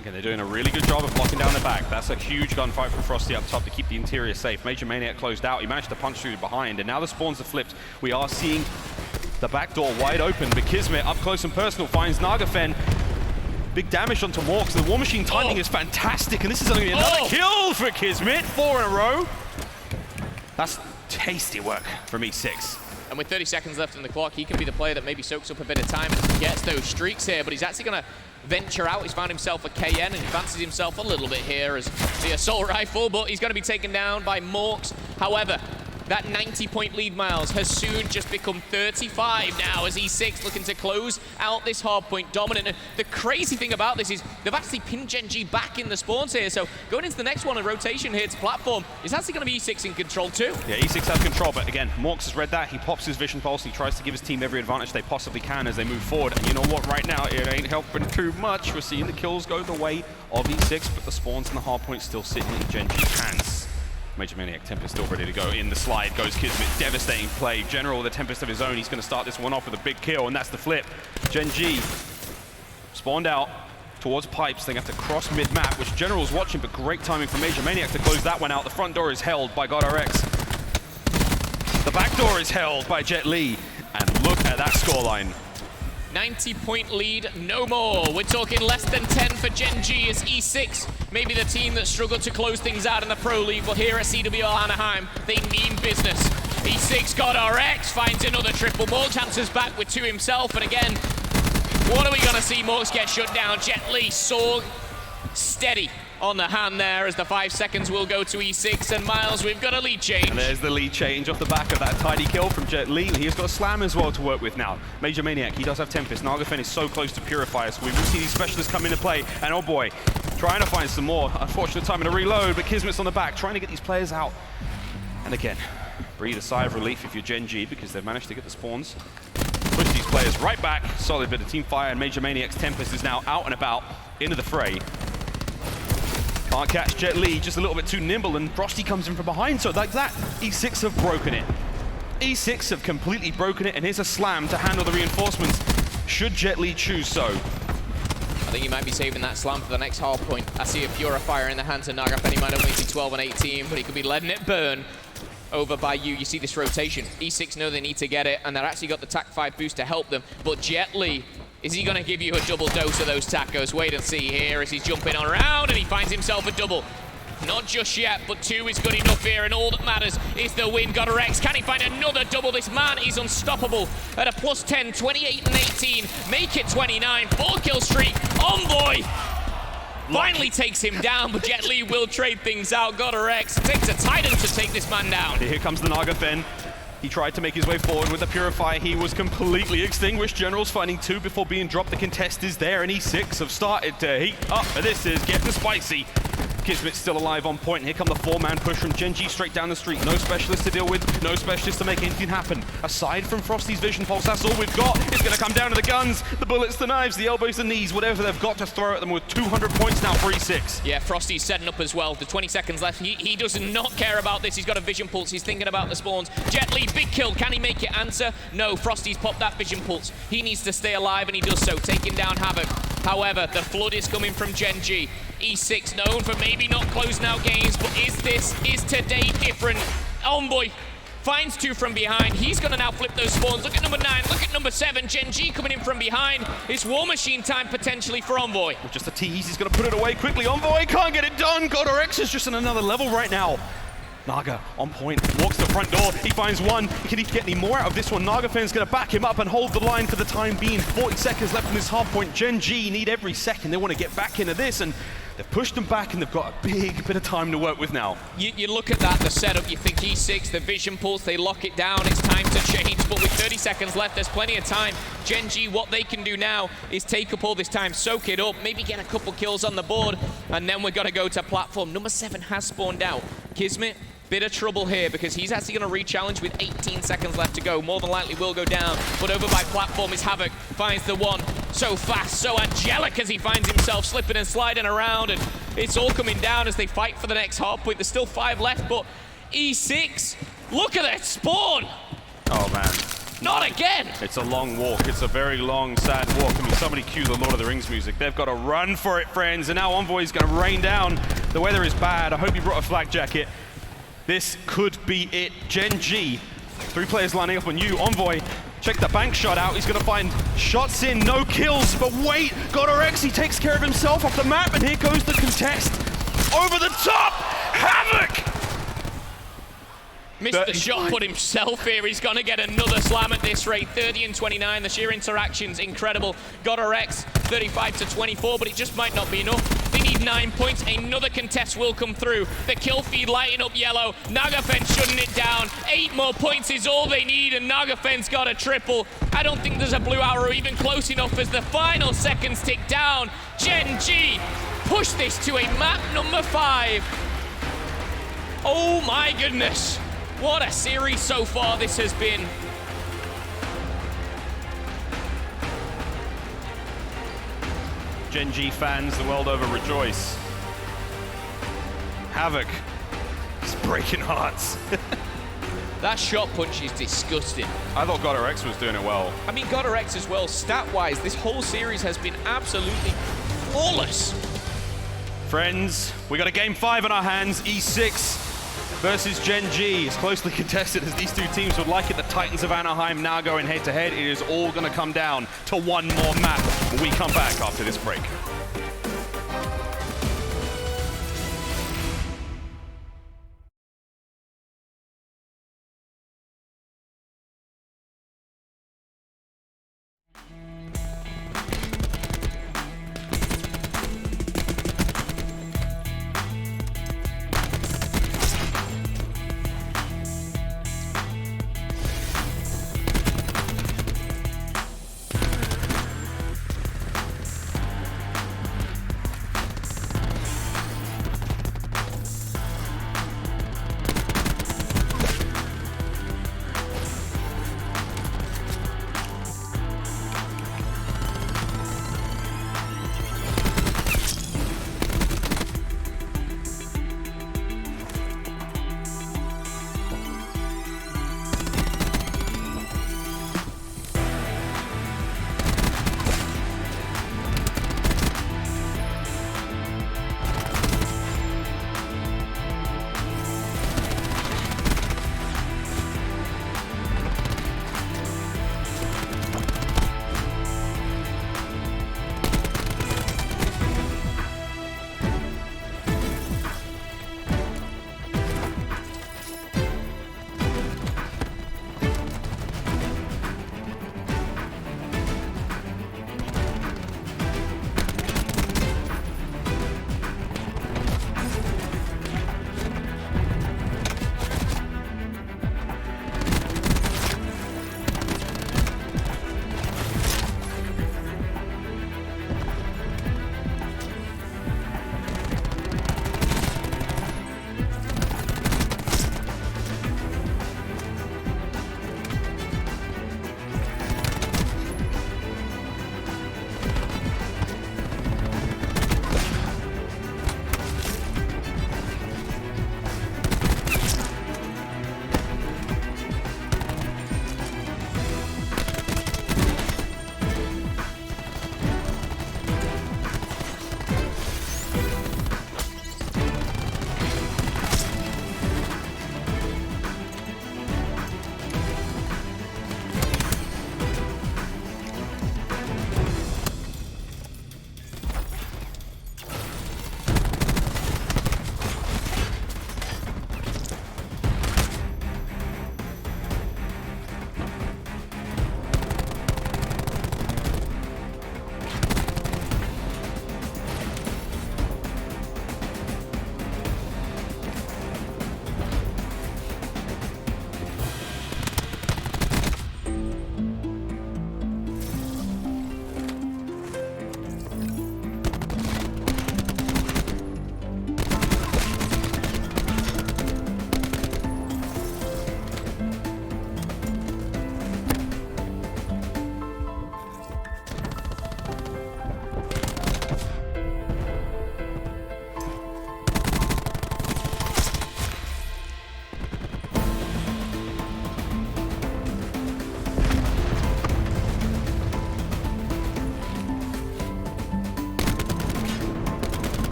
Okay, they're doing a really good job of blocking down the back. That's a huge gunfight from Frosty up top to keep the interior safe. Major Maniac closed out. He managed to punch through behind, and now the spawns are flipped. We are seeing the back door wide open, but Kismet up close and personal finds Nagafen. Big damage onto Morks. The War Machine timing is fantastic, and this is only another kill for Kismet. 4 in a row. That's tasty work from E6.
And with 30 seconds left in the clock, he can be the player that maybe soaks up a bit of time and gets those streaks here, but he's actually going to venture out. He's found himself a KN and he fancies himself a little bit here as the assault rifle, but he's going to be taken down by Morks. However, that 90-point lead, Miles, has soon just become 35 now as E6 looking to close out this hardpoint dominant. And the crazy thing about this is they've actually pinned Gen.G back in the spawns here, so going into the next one, a rotation here to platform, is actually going to be E6 in control too.
Yeah, E6 has control, but again, Morks has read that. He pops his Vision Pulse. He tries to give his team every advantage they possibly can as they move forward. And you know what, right now, it ain't helping too much. We're seeing the kills go the way of E6, but the spawns and the hardpoint still sitting in Gen.G's hands. Major Maniac Tempest still ready to go. In the slide goes Kismet. Devastating play. General with a Tempest of his own. He's going to start this one off with a big kill, and that's the flip. Gen.G spawned out towards pipes. They have to cross mid-map, which General's watching, but great timing from Major Maniac to close that one out. The front door is held by GodderX. The back door is held by Jet.Li. And look at that scoreline.
90-point lead, no more. We're talking less than 10 for Gen.G as E6, maybe the team that struggled to close things out in the Pro League, but here at CWL Anaheim, they mean business. E6 GodderX finds another triple. Morks answers back with 2 himself, and again, what are we gonna see? Morks get shut down. Jet.Li saw steady on the hand there as the 5 seconds will go to E6, and Miles, we've got a lead change.
And there's the lead change off the back of that tidy kill from Jet.Li. He's got a slam as well to work with now. Major Maniac, he does have Tempest. Nagafen is so close to Purifier, so we will see these specialists come into play. And oh boy, trying to find some more. Unfortunate time in a reload, but Kismet's on the back, trying to get these players out. And again, breathe a sigh of relief if you're Gen.G because they've managed to get the spawns. Push these players right back. Solid bit of team fire, and Major Maniac's Tempest is now out and about into the fray. Can't catch Jet.Li, just a little bit too nimble, and Frosty comes in from behind, so like that, E6 have broken it. E6 have completely broken it, and here's a slam to handle the reinforcements, should Jet.Li choose so.
I think he might be saving that slam for the next hard point. I see a Purifier in the hands of Nagafen. He might only be 12 and 18, but he could be letting it burn over by you. You see this rotation. E6 know they need to get it, and they've actually got the TAC 5 boost to help them, but Jet.Li, is he going to give you a double dose of those tacos? Wait and see here as he's jumping on around, and he finds himself a double. Not just yet, but 2 is good enough here, and all that matters is the win. GodderX, can he find another double? This man is unstoppable at a plus 10, 28 and 18. Make it 29, 4-kill streak. Envoy finally takes him down, but Jet.Li will trade things out. GodderX takes a Titan to take this man down.
Here comes the Nagafen. He tried to make his way forward with the Purifier. He was completely extinguished. General's finding 2 before being dropped. The contest is there, and E6 have started to heat up. This is getting spicy. Kismet's still alive on point. Here come the 4-man push from Gen.G straight down the street. No specialist to deal with, no specialist to make anything happen. Aside from Frosty's vision pulse, that's all we've got. It's going to come down to the guns, the bullets, the knives, the elbows, the knees, whatever they've got to throw at them with 200 points now, 3-6.
Yeah, Frosty's setting up as well. The 20 seconds left. He does not care about this. He's got a vision pulse. He's thinking about the spawns. Jet Li, big kill. Can he make it? Answer, no. Frosty's popped that vision pulse. He needs to stay alive, and he does so, taking down Havoc. However, the flood is coming from Gen.G. E6 known for maybe not closing out games, but is today different? Envoy finds 2 from behind. He's going to now flip those spawns. Look at number 9. Look at number 7. Gen.G coming in from behind. It's War Machine time potentially for Envoy.
Just a tease. He's going to put it away quickly. Envoy can't get it done. GodRx is just on another level right now. Naga on point, walks the front door, he finds one. Can he get any more out of this one? Naga fan's gonna back him up and hold the line for the time being. 40 seconds left in this hard point. Gen.G need every second. They want to get back into this, and they've pushed them back, and they've got a big bit of time to work with now.
You look at that, the setup, you think E6, the vision pulse, they lock it down, it's time to change, but with 30 seconds left, there's plenty of time. Gen.G, what they can do now is take up all this time, soak it up, maybe get a couple kills on the board, and then we're gonna go to platform. Number 7 has spawned out. Kismet, bit of trouble here because he's actually going to re-challenge with 18 seconds left to go. More than likely will go down, but over by platform is Havoc. Finds the one. So fast, so angelic as he finds himself slipping and sliding around, and it's all coming down as they fight for the next hard point. There's still 5 left, but E6, look at that spawn!
Oh man.
Not again!
It's a long walk. It's a very long, sad walk. I mean, somebody cue the Lord of the Rings music. They've got to run for it, friends, and now Envoy's going to rain down. The weather is bad. I hope you brought a flak jacket. This could be it. Gen.G, 3 players lining up on you. Envoy, check the bank shot out. He's going to find shots in, no kills. But wait, GodRx, he takes care of himself off the map, and here goes the contest. Over the top, Havoc!
Missed the shot put himself here. He's going to get another slam at this rate. 30 and 29. The sheer interaction's incredible. GodRx 35 to 24, but it just might not be enough. They need 9 points. Another contest will come through. The kill feed lighting up yellow. Nagafen shutting it down. 8 more points is all they need, and Nagafen's got a triple. I don't think there's a blue arrow even close enough as the final seconds tick down. Gen.G push this to a map number 5. Oh my goodness. What a series so far this has been.
Gen.G fans the world over rejoice. Havoc is breaking hearts.
That shot punch is disgusting.
I thought GodRx was doing it well.
I mean, GodRx as well, stat-wise, this whole series has been absolutely flawless.
Friends, we got a game 5 in our hands. E6 versus Gen.G, as closely contested as these 2 teams would like it. The Titans of Anaheim now going head-to-head. It is all going to come down to one more map when we come back after this break.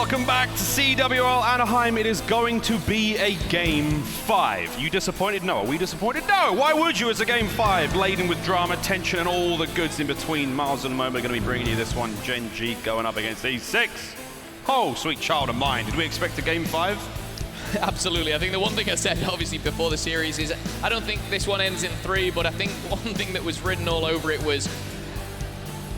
welcome back to CWL Anaheim. It is going to be a Game 5. You disappointed? No. Are we disappointed? No. Why would you? It's a Game 5 laden with drama, tension, and all the goods in between. Miles and Momo are going to be bringing you this one. Gen.G going up against E6. Oh, sweet child of mine. Did we expect a Game 5?
Absolutely. I think the one thing I said, obviously, before the series is I don't think this one ends in 3, but I think one thing that was written all over it was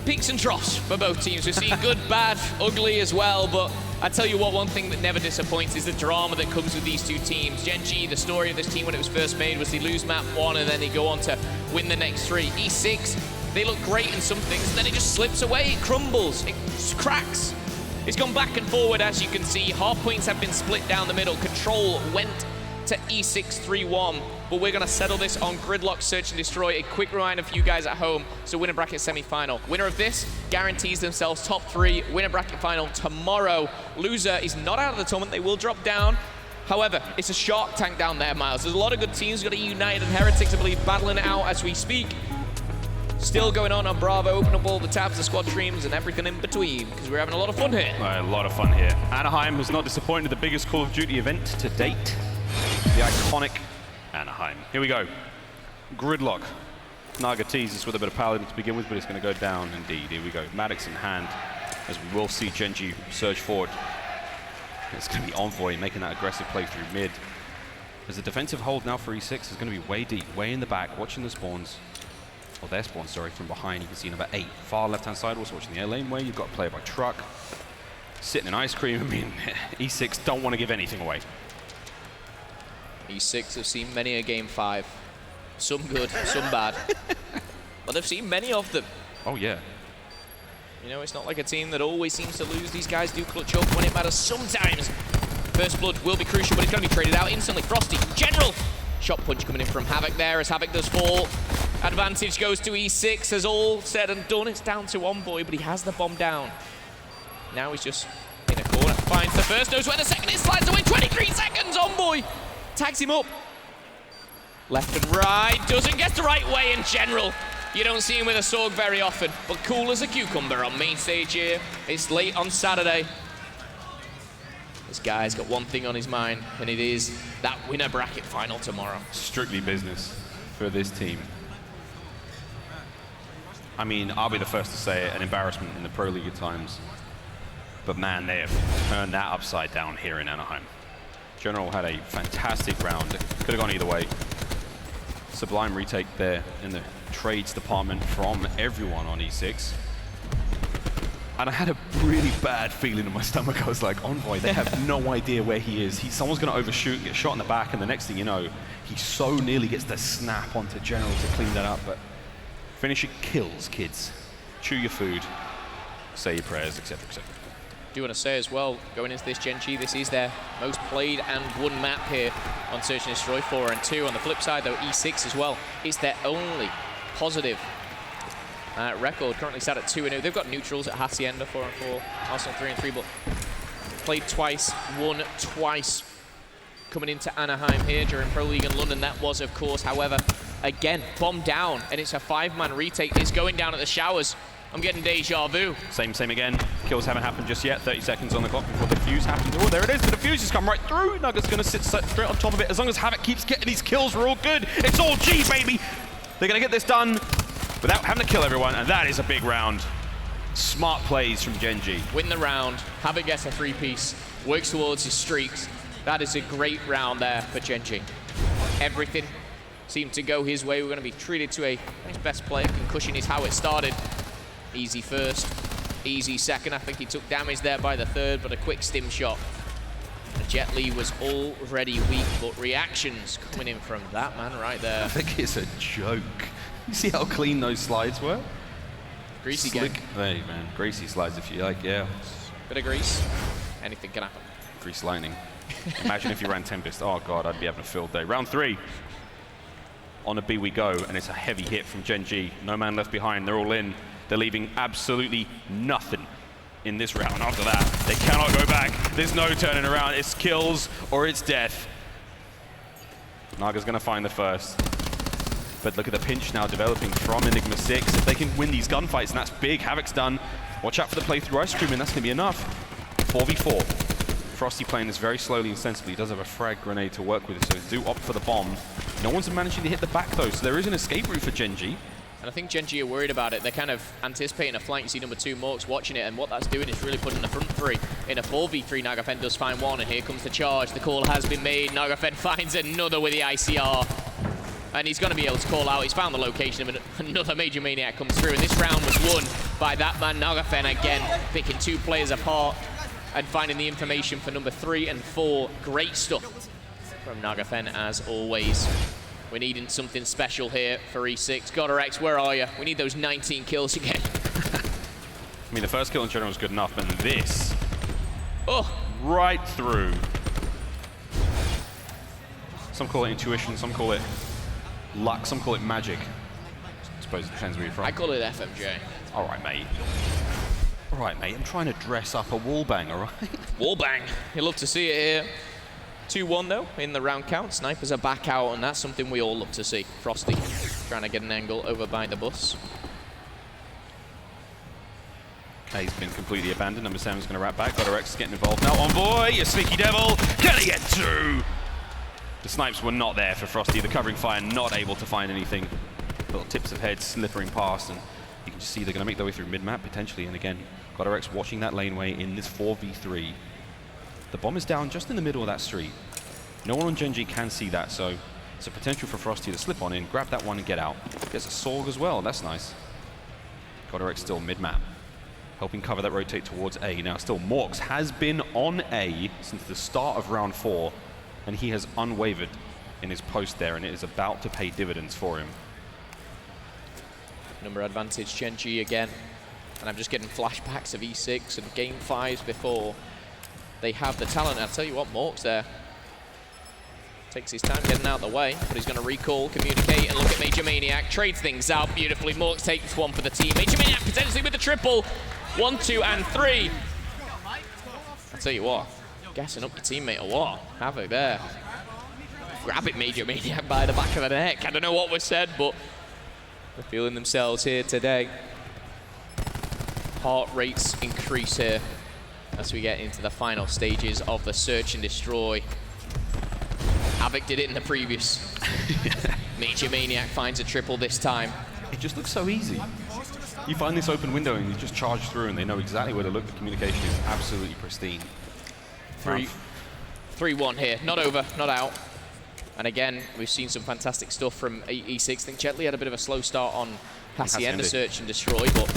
peaks and troughs for both teams. We're seeing good, bad, ugly as well, but I tell you what, one thing that never disappoints is the drama that comes with these two teams. Gen.G, the story of this team when it was first made was they lose map 1 and then they go on to win the next 3. E6, they look great in some things, and then it just slips away, it crumbles, it cracks. It's gone back and forward, as you can see. Hardpoints have been split down the middle. Control went to E6 3-1, but we're gonna settle this on Gridlock Search and Destroy. A quick reminder for you guys at home. So winner bracket semi-final. Winner of this guarantees themselves top 3. Winner bracket final tomorrow. Loser is not out of the tournament. They will drop down. However, it's a shark tank down there, Miles. There's a lot of good teams. We've got a United and Heretics, I believe, battling it out as we speak. Still going on Bravo. Open up all the tabs, the squad streams, and everything in between, because we're having a lot of fun here.
A lot of fun here. Anaheim has not disappointed, the biggest Call of Duty event to date. The iconic Anaheim. Here we go. Gridlock. Naga teases with a bit of Paladin to begin with, but it's going to go down indeed. Here we go. Maddox in hand, as we will see Gen.G surge forward. It's going to be Envoy making that aggressive play through mid. As the defensive hold now for E6 is going to be way deep, way in the back, watching the spawns. Or their spawns, sorry, from behind. You can see number 8, far left-hand side, also watching the air lane way. You've got a player by truck. Sitting in ice cream. I mean, E6 don't want to give anything away.
E6 have seen many a Game 5. Some good, some bad. But they've seen many of them.
Oh, yeah.
You know, it's not like a team that always seems to lose. These guys do clutch up when it matters sometimes. First blood will be crucial, but it's going to be traded out instantly. Frosty, General. Shot punch coming in from Havoc there as Havoc does fall. Advantage goes to E6 as all said and done. It's down to Envoy, but he has the bomb down. Now he's just in a corner. Finds the first, knows where the second is, slides away. 23 seconds, Envoy tags him up. Left and right, doesn't get the right way in general. You don't see him with a sword very often, but cool as a cucumber on main stage here. It's late on Saturday. This guy's got one thing on his mind, and it is that winner bracket final tomorrow.
Strictly business for this team. I mean, I'll be the first to say it, an embarrassment in the Pro League at times. But man, they have turned that upside down here in Anaheim. General had a fantastic round. Could have gone either way. Sublime retake there in the trades department from everyone on E6. And I had a really bad feeling in my stomach. I was like, Envoy, they have no idea where he is. Someone's going to overshoot, get shot in the back, and the next thing you know, he so nearly gets the snap onto General to clean that up. But finish it kills, kids. Chew your food, say your prayers, etc., etc.
Do want to say as well, going into this Gen.G, this is their most played and won map here on Search and Destroy 4 and 2. On the flip side, though, E6 as well, it's their only positive record. Currently sat at 2-0. They've got neutrals at Hacienda 4 and 4, Arsenal 3 and 3, but played twice, won twice. Coming into Anaheim here during Pro League in London, that was, of course, however, again, bombed down, and it's a 5-man retake. It's going down at the showers. I'm getting deja vu.
Same again. Kills haven't happened just yet. 30 seconds on the clock before the fuse happens. Oh, there it is. The defuse has come right through. Nugget's going to sit straight on top of it. As long as Havoc keeps getting these kills, we're all good. It's all G, baby. They're going to get this done without having to kill everyone, and that is a big round. Smart plays from Gen.G.
Win the round. Havoc gets a 3-piece. Works towards his streaks. That is a great round there for Gen.G. Everything seemed to go his way. We're going to be treated to his best player. Concussion is how it started. Easy first, easy second. I think he took damage there by the third, but a quick stim shot. And Jet Li was already weak, but reactions coming in from that man right there.
I think it's a joke. You see how clean those slides were?
Greasy
Slick.
game.
Hey, man. Greasy slides if you like, yeah.
Bit of grease. Anything can happen.
Grease lightning. Imagine if you ran Tempest. Oh, God, I'd be having a field day. Round 3. On a B we go, and it's a heavy hit from Gen.G. No man left behind. They're all in. They're leaving absolutely nothing in this round. After that, they cannot go back. There's no turning around. It's kills or it's death. Naga's going to find the first. But look at the pinch now developing from Enigma6. If they can win these gunfights, and that's big. Havoc's done. Watch out for the play through ice cream, and that's going to be enough. 4v4. Frosty playing this very slowly and sensibly. He does have a frag grenade to work with, so do opt for the bomb. No one's managing to hit the back though, so there is an escape route for Gen.G.
And I think Gen.G are worried about it. They're kind of anticipating a flank. You see number 2, Morks, watching it, and what that's doing is really putting the front 3 in a 4v3. Nagafen does find one, and here comes the charge. The call has been made. Nagafen finds another with the ICR. And he's going to be able to call out. He's found the location of another Major Maniac comes through. And this round was won by that man, Nagafen, again, picking 2 players apart and finding the information for number 3 and 4. Great stuff from Nagafen, as always. We're needing something special here for E6. GodderX, where are you? We need those 19 kills again.
I mean, the first kill in general was good enough, but this, right through. Some call it intuition, some call it luck, some call it magic. I suppose it depends where you're from.
I call it FMJ.
All right, mate. All right, mate, I'm trying to dress up a wallbang, all right?
Wallbang. You'll love to see it here. 2-1 though in the round count. Snipers are back out, and that's something we all love to see. Frosty trying to get an angle over by the bus.
He's been completely abandoned. Number 7's going to wrap back. GodderX is getting involved now. Envoy, you sneaky devil. Can he get through? The snipes were not there for Frosty. The covering fire not able to find anything. Little tips of heads slippering past, and you can just see they're going to make their way through mid-map potentially. And again, GodderX watching that laneway in this 4v3. The bomb is down just in the middle of that street. No one on Gen.G can see that, so it's a potential for Frosty to slip on in, grab that one and get out. Gets a Sorg as well, that's nice. GodderX still mid-map, helping cover that rotate towards A. Now still Morks has been on A since the start of round 4, and he has unwavered in his post there, and it is about to pay dividends for him.
Number advantage, Gen.G again. And I'm just getting flashbacks of E6 and game 5s before. They have the talent. I'll tell you what, Morks there takes his time getting out of the way, but he's going to recall, communicate, and look at Major Maniac. Trades things out beautifully. Morks takes one for the team. Major Maniac potentially with the triple. 1, 2, and 3. I'll tell you what, gassing up the teammate a lot. Havoc there. Grab it, Major Maniac, by the back of the neck. I don't know what was said, but they're feeling themselves here today. Heart rates increase here as we get into the final stages of the search and destroy. Havoc did it in the previous. Major Maniac finds a triple this time.
It just looks so easy. You find this open window and you just charge through, and they know exactly where to look. The communication is absolutely pristine.
3-1 here. Not over, not out. And again, we've seen some fantastic stuff from E6. I think Jetley had a bit of a slow start on Hacienda search and destroy, but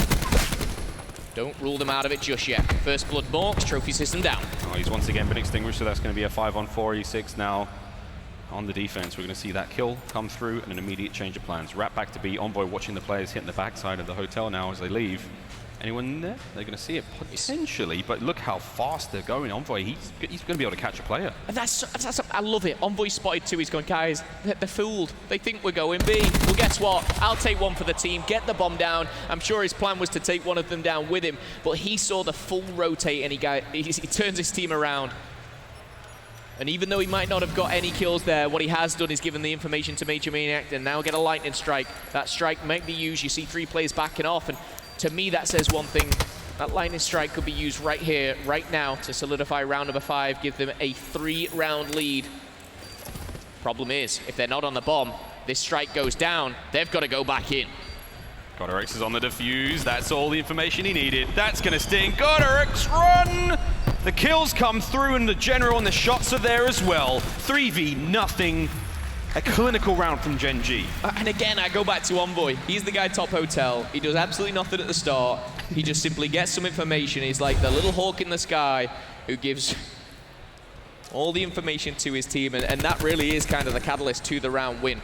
don't rule them out of it just yet. First blood Morks, trophy system down.
Oh, he's once again been extinguished, so that's going to be a 5-on-4 E6 now. On the defense, we're going to see that kill come through and an immediate change of plans. Wrap back to B. Envoy watching the players hitting the backside of the hotel now as they leave. Anyone in there? They're going to see it potentially, but look how fast they're going. Envoy, he's going to be able to catch a player.
And that's I love it. Envoy spotted 2. He's going, guys, they're fooled. They think we're going B. Well, guess what? I'll take one for the team, get the bomb down. I'm sure his plan was to take one of them down with him, but he saw the full rotate and he turns his team around. And even though he might not have got any kills there, what he has done is given the information to Major Maniac and now get a lightning strike. That strike might be used. You see 3 players backing off, and to me that says one thing. That lightning strike could be used right here, right now, to solidify round number 5, give them a 3-round lead. Problem is, if they're not on the bomb, this strike goes down, they've got to go back in.
GodderX is on the defuse. That's all the information he needed. That's going to sting. GodderX, run! The kills come through, and the general and the shots are there as well. 3v0. A clinical round from Gen.G.
And again, I go back to Envoy. He's the guy top hotel. He does absolutely nothing at the start. He just simply gets some information. He's like the little hawk in the sky who gives all the information to his team, and that really is kind of the catalyst to the round win.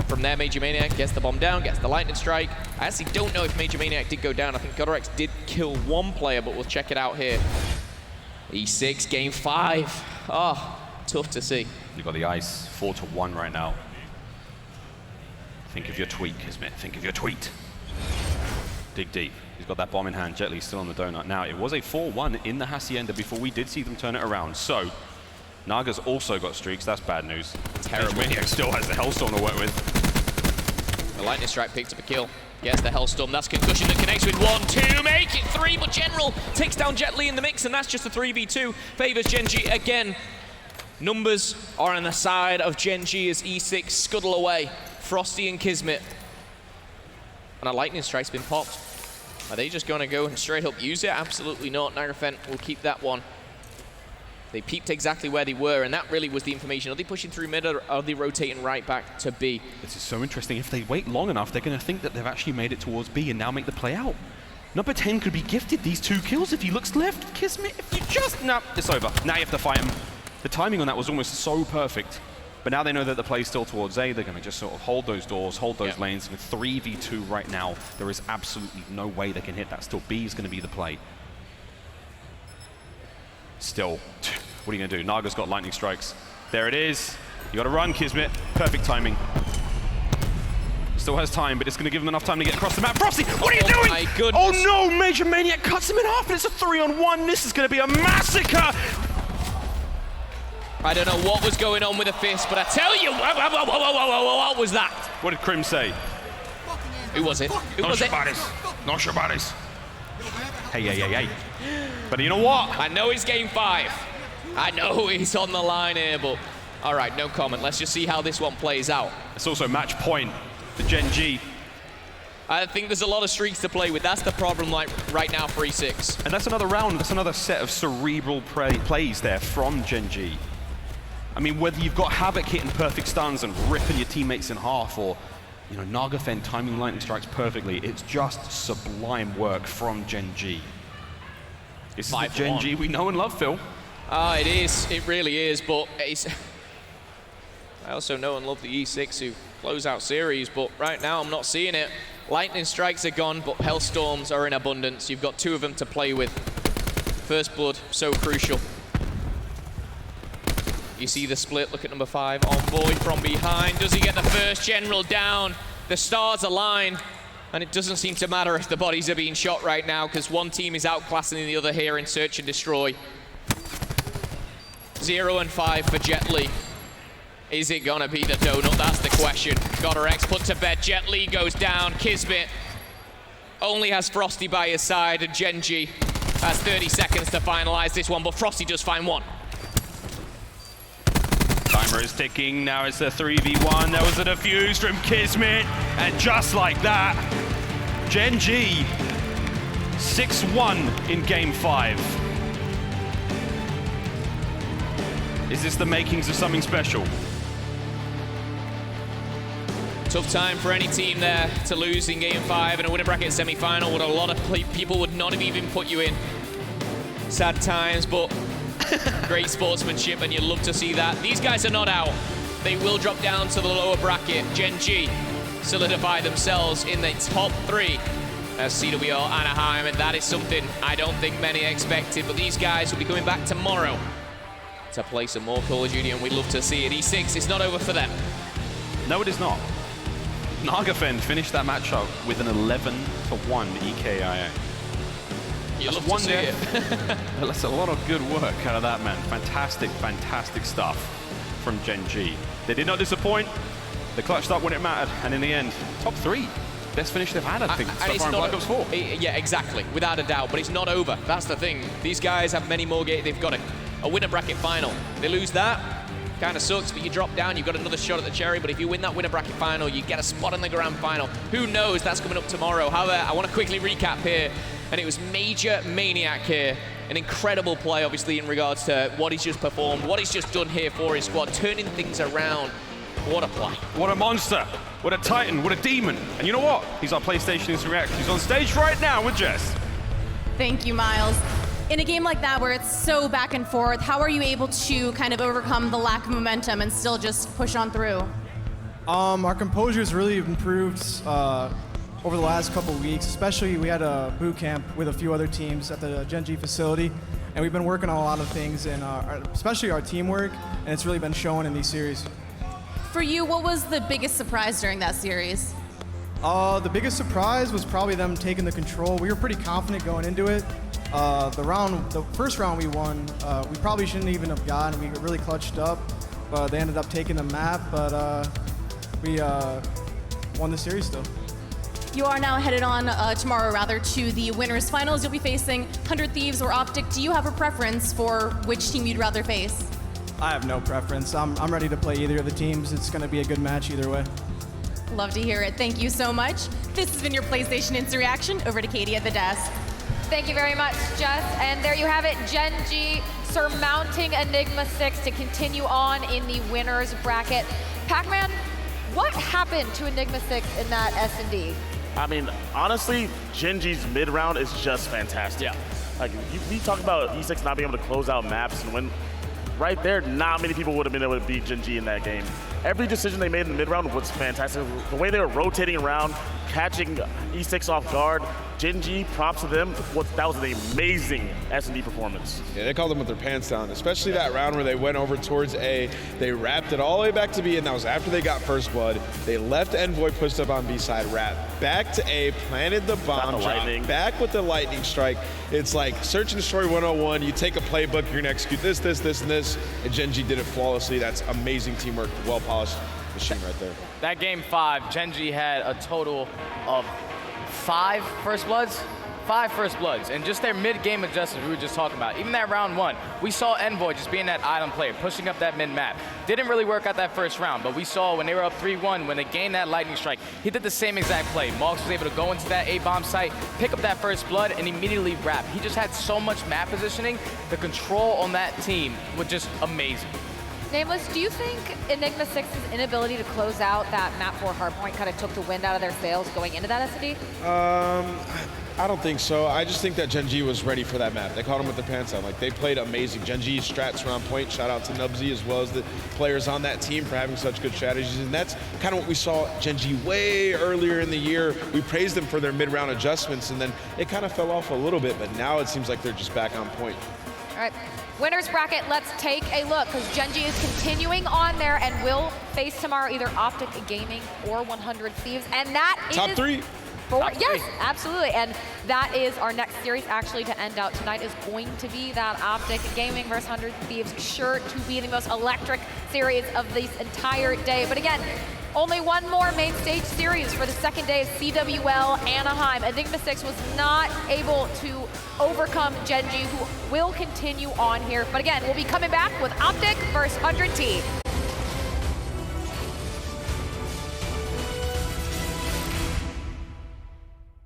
From there, Major Maniac gets the bomb down, gets the lightning strike. I actually don't know if Major Maniac did go down. I think GodderX did kill 1 player, but we'll check it out here. E6, game 5. Oh, tough to see.
You've got the ice, 4-1 right now. Think of your tweet, Kismet. Think of your tweet. Dig deep. He's got that bomb in hand. Jetley's still on the donut. Now, it was a 4-1 in the Hacienda before we did see them turn it around. So, Naga's also got streaks. That's bad news.
Terrible.
Maniac still has the Hellstorm to work with.
The lightning strike picked up a kill. Gets the Hellstorm. That's concussion that connects with 1, 2, make it 3, but shot. General takes down Jet Li in the mix, and that's just a 3v2. Favors Genji again. Numbers are on the side of Gen.G as E6 scuttle away. Frosty and Kismet. And a lightning strike's been popped. Are they just going to go and straight up use it? Absolutely not. Nagafen will keep that one. They peeped exactly where they were, and that really was the information. Are they pushing through mid, or are they rotating right back to B?
This is so interesting. If they wait long enough, they're going to think that they've actually made it towards B and now make the play out. Number 10 could be gifted these 2 kills if he looks left. Kismet, if you just... No, it's over. Now you have to fight him. The timing on that was almost so perfect. But now they know that the play's still towards A. They're going to just sort of hold those doors, hold those lanes. With 3v2 right now, there is absolutely no way they can hit that. Still, B is going to be the play. Still, what are you going to do? Naga's got lightning strikes. There it is. You got to run, Kismet. Perfect timing. Still has time, but it's going to give him enough time to get across the map. Frosty, what are you doing?
My goodness.
Oh no, Major Maniac cuts him in half, and it's a 3-on-1. This is going to be a massacre.
I don't know what was going on with the fist, but I tell you, what was that?
What did Krim say?
Who was it? Who
No
was it?
shabaris. No shabaris. Hey. But you know what?
I know it's game 5. I know he's on the line here, but all right, no comment. Let's just see how this one plays out.
It's also match point for Gen.G.
I think there's a lot of streaks to play with. That's the problem right now for E6.
And that's another round. That's another set of cerebral plays there from Gen.G. I mean, whether you've got Havoc hitting perfect stuns and ripping your teammates in half, or, you know, Nagafen timing lightning strikes perfectly, it's just sublime work from Gen.G. This is the Gen.G we know and love, Phil.
It is. It really is. But it's I also know and love the E6 who close out series, but right now I'm not seeing it. Lightning strikes are gone, but Hellstorms are in abundance. You've got 2 of them to play with. First blood, so crucial. You see the split, look at number 5, Envoy from behind. Does he get the first? General down. The stars align, and it doesn't seem to matter if the bodies are being shot right now, because one team is outclassing the other here in search and destroy. 0 and 5 for Jet Li. Is it gonna be the donut? That's the question. Got her X put to bed. Jet Li goes down. Kismet only has Frosty by his side, and Gen.G has 30 seconds to finalize this one, but Frosty does find one.
Timer is ticking. Now it's a 3v1. There was a defuse from Kismet, and just like that, Gen.G 6-1 in game 5. Is this the makings of something special?
Tough time for any team there to lose in game 5 in a winner bracket semi-final. What a lot of people would not have even put you in. Sad times, but great sportsmanship, and you love to see that. These guys are not out. They will drop down to the lower bracket. Gen.G solidify themselves in the top 3 as CWL Anaheim, and that is something I don't think many expected, but these guys will be coming back tomorrow to play some more Call of Duty, and we'd love to see it. E6, it's not over for them.
No, it is not. Nagafen finished that matchup with an 11-1 EKIA.
You love to see it.
That's a lot of good work out of that, man. Fantastic, fantastic stuff from Gen.G. They did not disappoint. They clutched up when it mattered, and in the end, top 3. Best finish they've had, I think, so far in Black Ops 4.
Yeah, exactly, without a doubt, but it's not over. That's the thing. These guys have many more games. They've got a winner bracket final. They lose that, kind of sucks, but you drop down, you've got another shot at the cherry, but if you win that winner bracket final, you get a spot in the grand final. Who knows? That's coming up tomorrow. However, I want to quickly recap here, and it was Major Maniac here. An incredible play, obviously, in regards to what he's just performed, what he's just done here for his squad, turning things around. What a play.
What a monster. What a titan. What a demon. And you know what? He's our PlayStation Instant Reaction. He's on stage right now with Jess.
Thank you, Miles. In a game like that where it's so back and forth, how are you able to kind of overcome the lack of momentum and still just push on through?
Our composure has really improved over the last couple of weeks. Especially, we had a boot camp with a few other teams at the Gen.G facility, and we've been working on a lot of things, and especially our teamwork, and it's really been shown in these series.
For you, what was the biggest surprise during that series?
The biggest surprise was probably them taking the control. We were pretty confident going into it. The first round we won, we probably shouldn't even have gotten. We really clutched up, but they ended up taking the map. But we won the series still.
You are now headed on tomorrow, rather, to the winners finals. You'll be facing 100 Thieves or Optic. Do you have a preference for which team you'd rather face?
I have no preference. I'm ready to play either of the teams. It's going to be a good match either way.
Love to hear it. Thank you so much. This has been your PlayStation Instant Reaction. Over to Katie at the desk.
Thank you very much, Jess. And there you have it, Gen.G surmounting Enigma6 to continue on in the winners bracket. Pac-Man, what happened to Enigma6 in that S&D?
I mean, honestly, Genji's mid-round is just fantastic.
Yeah.
Like, we talk about E6 not being able to close out maps and win. Right there, not many people would have been able to beat Gen.G in that game. Every decision they made in the mid-round was fantastic. The way they were rotating around, catching E6 off guard, Gen.G, props to them. That was an amazing S&D performance.
Yeah, they called them with their pants down, especially that round where they went over towards A. They wrapped it all the way back to B, and that was after they got first blood. They left Envoy pushed up on B side, wrapped back to A, planted the bomb, dropped back with the lightning strike. It's like search and destroy 101. You take a playbook, you're gonna execute this, this, this, and this, and Gen.G did it flawlessly. That's amazing teamwork, well-polished machine right there.
That game 5, Gen.G had a total of 5 first bloods, and just their mid-game adjustments we were just talking about. Even that round 1, we saw Envoy just being that item player, pushing up that mid-map. Didn't really work out that first round, but we saw when they were up 3-1, when they gained that lightning strike, he did the same exact play. Mox was able to go into that A-bomb site, pick up that first blood, and immediately wrap. He just had so much map positioning. The control on that team was just amazing.
Nameless, do you think Enigma6's inability to close out that map 4 hardpoint kind of took the wind out of their sails going into that S&D?
I don't think so. I just think that Gen.G was ready for that map. They caught them with their pants down. Like, they played amazing. Gen.G's strats were on point. Shout out to Nubsy as well as the players on that team for having such good strategies. And that's kind of what we saw Gen.G way earlier in the year. We praised them for their mid-round adjustments, and then it kind of fell off a little bit, but now it seems like they're just back on point.
All right, winners bracket, let's take a look, because Gen.G is continuing on there and will face tomorrow either Optic Gaming or 100 Thieves, and that is...
Top 3.
Yes, absolutely, and that is our next series actually to end out tonight is going to be that Optic Gaming versus 100 Thieves, sure to be the most electric series of this entire day. But again, only one more main stage series for the second day of CWL Anaheim. Enigma6 was not able to overcome Gen.G, who will continue on here. But again, we'll be coming back with Optic versus 100 Thieves.